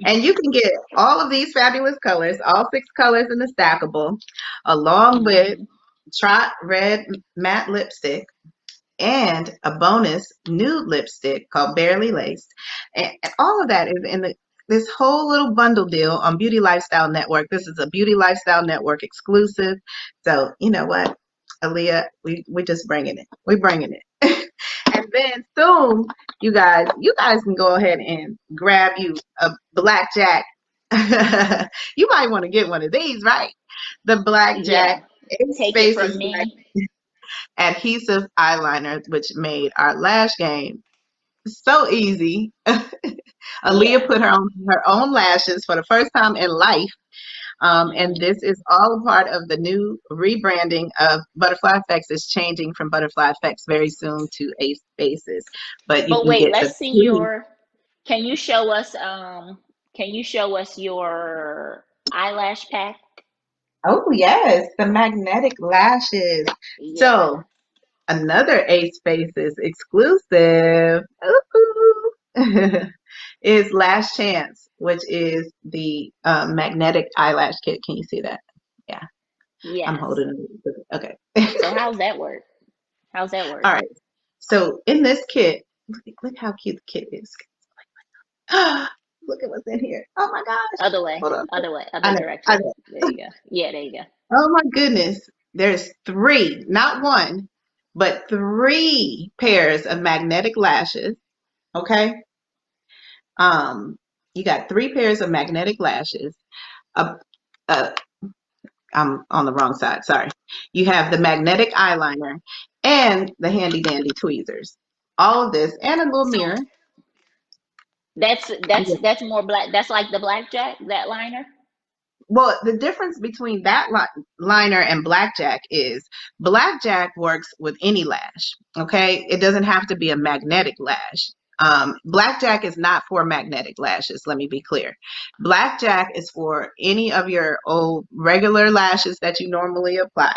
And you can get all of these fabulous colors, all six colors in the stackable, along with Hmm. Trot Red Matte Lipstick and a bonus nude lipstick called Barely Laced. And all of that is in this whole little bundle deal on Beauty Lifestyle Network. This is a Beauty Lifestyle Network exclusive. So you know what, Aailyah, we just bringing it. We bringing it. And then soon, you guys can go ahead and grab you a blackjack. You might want to get one of these, right? The blackjack Yeah. Ace Take it Spaces from me. adhesive eyeliner, which made our lash game so easy. Aailyah Yeah. put her own lashes for the first time in life. And Hmm. this is all a part of the new rebranding of Butterfly Effects. Is changing from Butterfly Effects very soon to Ace Faces. But you But can wait, get the let's see your. Can you show us? Can you show us your eyelash pack? oh yes, the magnetic lashes. Yeah. So another Ace Faces exclusive. Ooh. Is Last Chance, which is the magnetic eyelash kit. Can you see that? Yeah, I'm Yes. holding it. Okay. So how's that work? How's that work? All right. So in this kit, look how cute the kit is. Look at what's in here. Oh my gosh. Other way. Hold on. Other way. I Other know. I direction. know. There you go. Yeah, there you go. Oh my goodness. There's three, not one, but three pairs of magnetic lashes. Okay. Um, you got three pairs of magnetic lashes. A, a I'm on the wrong side. Sorry. You have the magnetic eyeliner and the handy dandy tweezers. All of this and a little So mirror. that's more black. That's like the blackjack, that liner. Well, the difference between that liner and blackjack is blackjack works with any lash. Okay. It doesn't have to be a magnetic lash. Blackjack is not for magnetic lashes. Let me be clear. Blackjack is for any of your old regular lashes that you normally apply.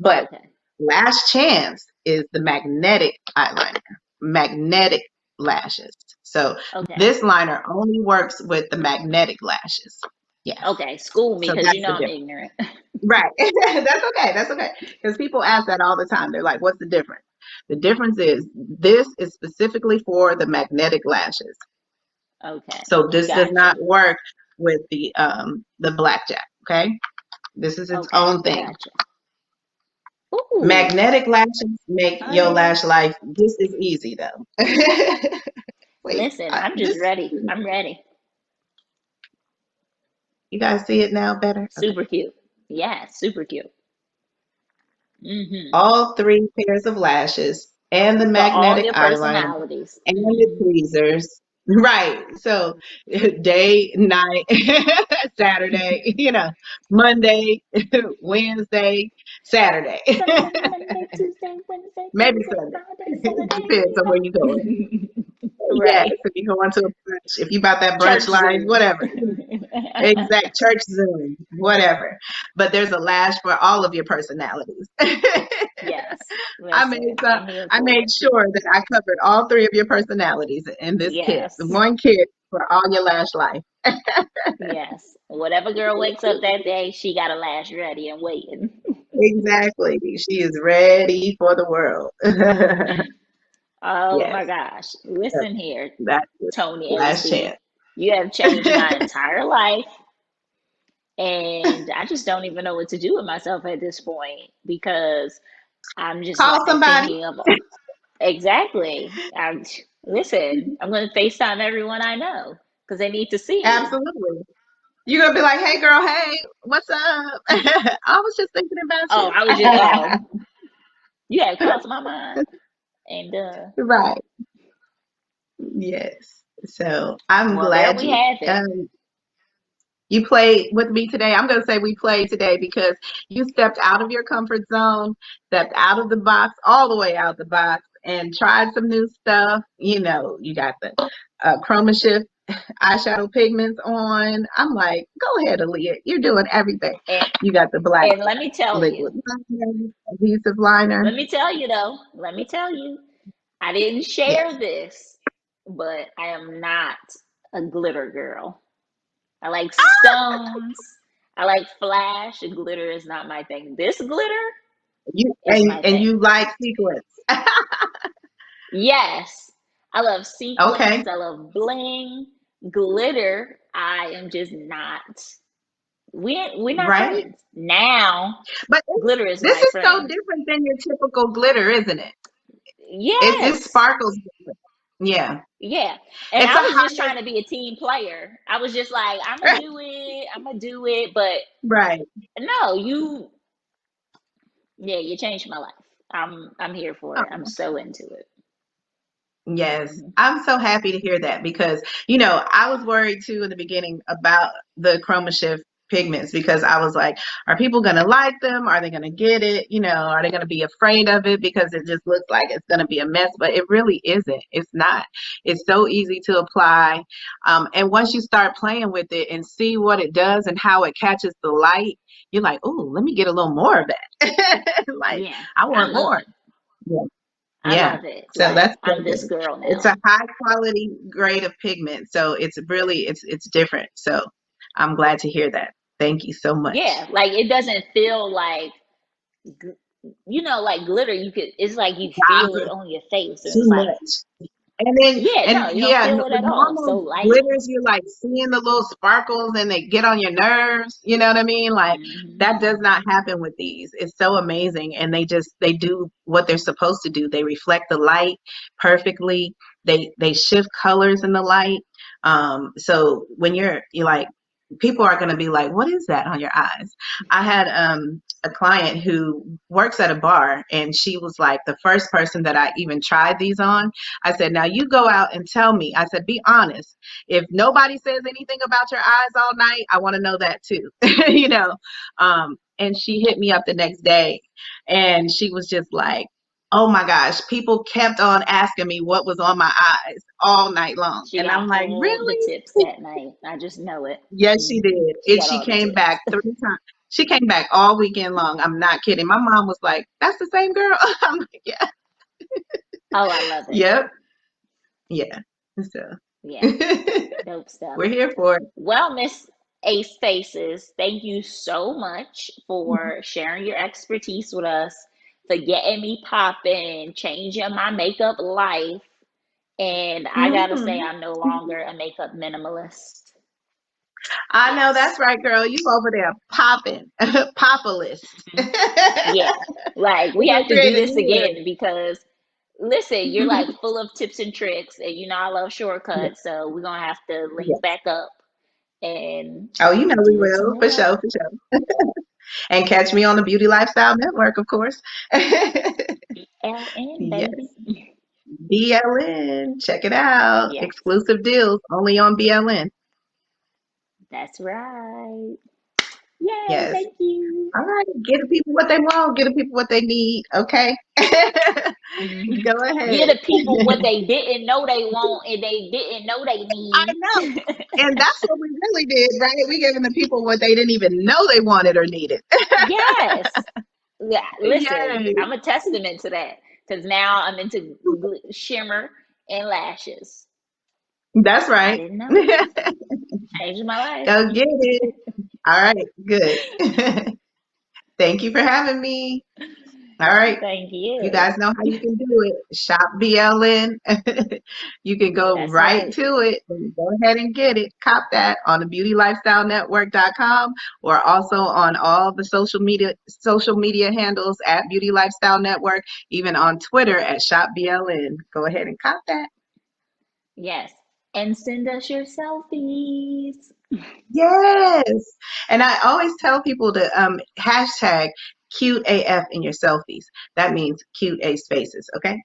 Oh, But okay. Last Chance is the magnetic eyeliner, magnetic lashes. So Okay. this liner only works with the magnetic lashes. Yes. Okay. School me, So because that's you know the I'm difference. ignorant. Right. That's okay. That's okay. Because people ask that all the time. They're like, what's the difference? The difference is this is specifically for the magnetic lashes. Okay. So this does Gotcha. not work with the blackjack. Okay. This is its Okay. own thing. Gotcha. Ooh. Magnetic lashes make your Honey. lash life just as easy though. Wait, Listen, I'm just this ready. I'm ready. you guys see it now better? Okay. Super cute. Yeah, super cute. Hmm. All three pairs of lashes and the For all magnetic your eyeliner personalities. and the Hmm. tweezers. Right. So day, night, Saturday, Monday, Wednesday, Saturday. Sunday, Monday, Tuesday, Wednesday, Maybe Thursday, Sunday. Friday, It depends on where you're going. Saturday. Yes, Right. if you're going to a brunch, if you about that Church brunch life, Zoom. whatever. Exact church Zoom, whatever. But there's a lash for all of your personalities. Yes. I made Listen, some, I'm here I for made it. sure that I covered all three of your personalities in this kit. Yes. One kit for all your lash life. Yes. Whatever girl wakes up that day, she got a lash ready and waiting. Exactly. She is ready for the world. Oh my Yes. gosh. So Listen here, that's the Tony last AC. chance. You have changed my entire life, and I just don't even know what to do with myself at this point because I'm just Call like somebody. thinking of exactly. Listen, I'm going to FaceTime everyone I know because they need to see you. Absolutely. You're gonna be like, "Hey, girl, hey, what's up? I was just thinking about Oh, you." I was just, oh, you had crossed my mind. And, Right. Yes. So I'm well, there glad we have it. you played with me today. I'm going to say we played today because you stepped out of your comfort zone, stepped out of the box, all the way out the box, and tried some new stuff. You got the chroma shift eyeshadow pigments on. I'm like, go ahead, Aaliyah. You're doing everything. And, You got the black and let me tell liquid you, liner, adhesive liner. let me tell you though, let me tell you, I didn't Yes. share this, but I am not a glitter girl. I like stones. I like flash. Glitter is not my thing. This glitter You is my and thing. you like sequins. Yes, I love Okay. sequins. I love bling. Glitter, I am just not. We're not Right. friends. Now, But glitter is this my is so friend. different than your typical glitter, isn't it? It Yes. sparkles different. Yeah. Yeah. And It's I a was just higher trying to be a team player. I was just like, I'm gonna do it. I'm gonna do it. But right. no, yeah, you changed my life. I'm here for it. I'm so into it. Yes, Hmm. I'm so happy to hear that because, I was worried too in the beginning about the chroma shift pigments because I was like, are people going to like them? Are they going to get it? Are they going to be afraid of it because it just looks like it's going to be a mess? But it really isn't. It's not. It's so easy to apply. And once you start playing with it and see what it does and how it catches the light, you're like, oh, let me get a little more of that. Like, Yeah, I I want love more. it. Yeah. I Yeah. love it. So Like that's so I'm this good. girl It's now. a high quality grade of pigment. So it's really it's different. So I'm glad to hear that. Thank you so much. Yeah, like it doesn't feel like like glitter. You could. It's like you feel it Wow, on your face, and too it's like much. And then, Yeah, and no, you don't yeah, feel it with at all. So normal light. glitters, you're like seeing the little sparkles and they get on your nerves. You know what I mean? Like Hmm. that does not happen with these. It's so amazing. And they do what they're supposed to do. They reflect the light perfectly. They shift colors in the light. So when you're like, people are going to be like, what is that on your eyes? I had a client who works at a bar, and she was like the first person that I even tried these on. I said, now you go out and tell me. I said, be honest. If nobody says anything about your eyes all night, I want to know that too. you know. And she hit me up the next day, and she was just like, oh my gosh, people kept on asking me what was on my eyes all night long. She And got I'm like, all the really? tips that night. I just know it. Yes, she Hmm. did. She And got she all the came tips. back 3 times. She came back all weekend long. I'm not kidding. My mom was like, that's the same girl. I'm like, yeah. Oh, I love it. Yep. Yeah. So Yeah, dope stuff. we're here for it. Well, Miss Ace Faces, thank you so much for sharing your expertise with us, for getting me popping, changing my makeup life. And I gotta say, Hmm. I'm no longer a makeup minimalist. I know Yes. that's right, girl. You over there popping, populist. Hmm. Yeah. Like, we We're have gonna to do create a this new again because, listen, you're word. like full of tips and tricks, and you know I love Yeah, shortcuts, so we're gonna have to link yeah. back up and Oh, you know we do it some will, for more. sure, for sure. And catch me on the Beauty Lifestyle Network, of course. LN, baby. Yes. BLN. Check it out. Yes, Exclusive deals only on BLN. that's right. Yay, Yes. thank you. All right. Give the people what they want. Give the people what they need. Okay. Hmm. Go Give ahead. the people what they didn't know they want and they didn't know they I need. know. And that's what we really did, right? We giving the people what they didn't even know they wanted or needed. Yes. Yeah, listen, Yay. I'm a testament to that because now I'm into shimmer and lashes. That's I right. didn't know. Changed my life. Go get it. All right. Good. Thank you for having me. All right. Thank You you. guys know how you can do it. Shop BLN. You can go That's right right. to it and go ahead and get it. Cop that on the beautylifestylenetwork.com or also on all the social media handles at Beauty Lifestyle Network, even on Twitter at Shop BLN. Go ahead and cop that. Yes. And send us your selfies. Yes. And I always tell people to hashtag cute AF in your selfies. That means cute A spaces, okay?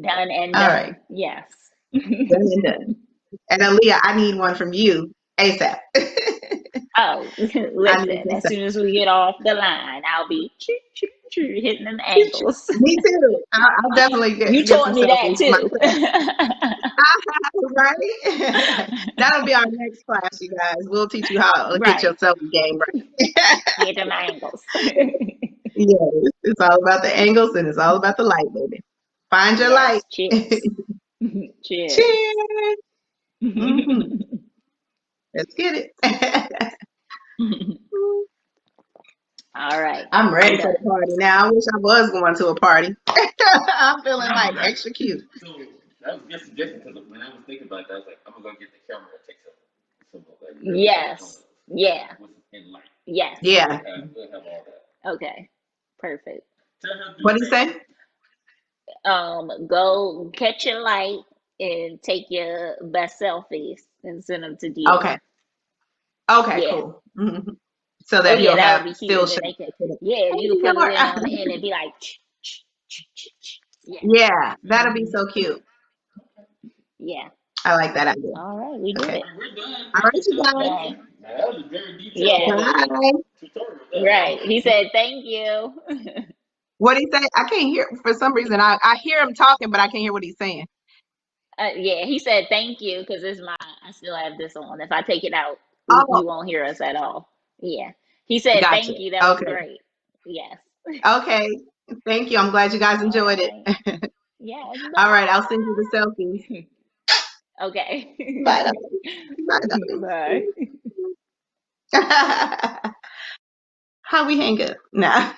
Done and All right. done. Yes. Done and done. And Aaliyah, I need one from you ASAP. Oh, I need listen, this. as soon as we get off the line, I'll be choo, choo, choo, hitting them Choo, choo. angles. Me too. I'll definitely You get taught some me that selfies too. myself. Right? That'll be our next class, you guys. We'll teach you how to get your Right. selfie game right. Hit them angles. Yes, it's all about the angles and it's all about the light, baby. Find your light. Yes. Cheers. Cheers. Cheers. Hmm. Let's get it. All right. I'm I'm ready for the done. party now. I wish I was going to a party. I'm feeling All like right. extra cute. So that was just suggestion because when I was thinking about that, I was like, I'm gonna go get the camera and take some like really good Yes. photos Yeah. with in light. Yes. So Yeah. we'll have all that. Okay. Perfect. Tell her to do What the do you same say? thing. Go catch your light and take your best selfies and send them to Okay. Dior. Okay, Yeah. cool. Mhm. So Oh that yeah, he'll that would have be cute. still And then shots. they could, Hey, yeah, you could put it in on the Dior. end and be like, yeah. Yeah, that'll be Hmm. so cute. Yeah. I like that idea. All right, we did Okay. it. All right, we're done. All Thank right, you you so guys. Yeah. much. Now, that was a very detailed Yeah. Bye. tutorial. That was Right. He awesome. said thank you. What do you say? I can't hear for some reason. I hear him talking, but I can't hear what he's saying. Yeah, he said thank you because it's my. I still have this on. If I take it out, Oh, you won't hear us at all. Yeah. He said gotcha. thank you. That was Okay. great. Yes. Okay. Thank you. I'm glad you guys All enjoyed it. right. Yes. All right, I'll send you the selfies. Bye. Okay. Bye. Bye. Bye. How we hang up? Nah.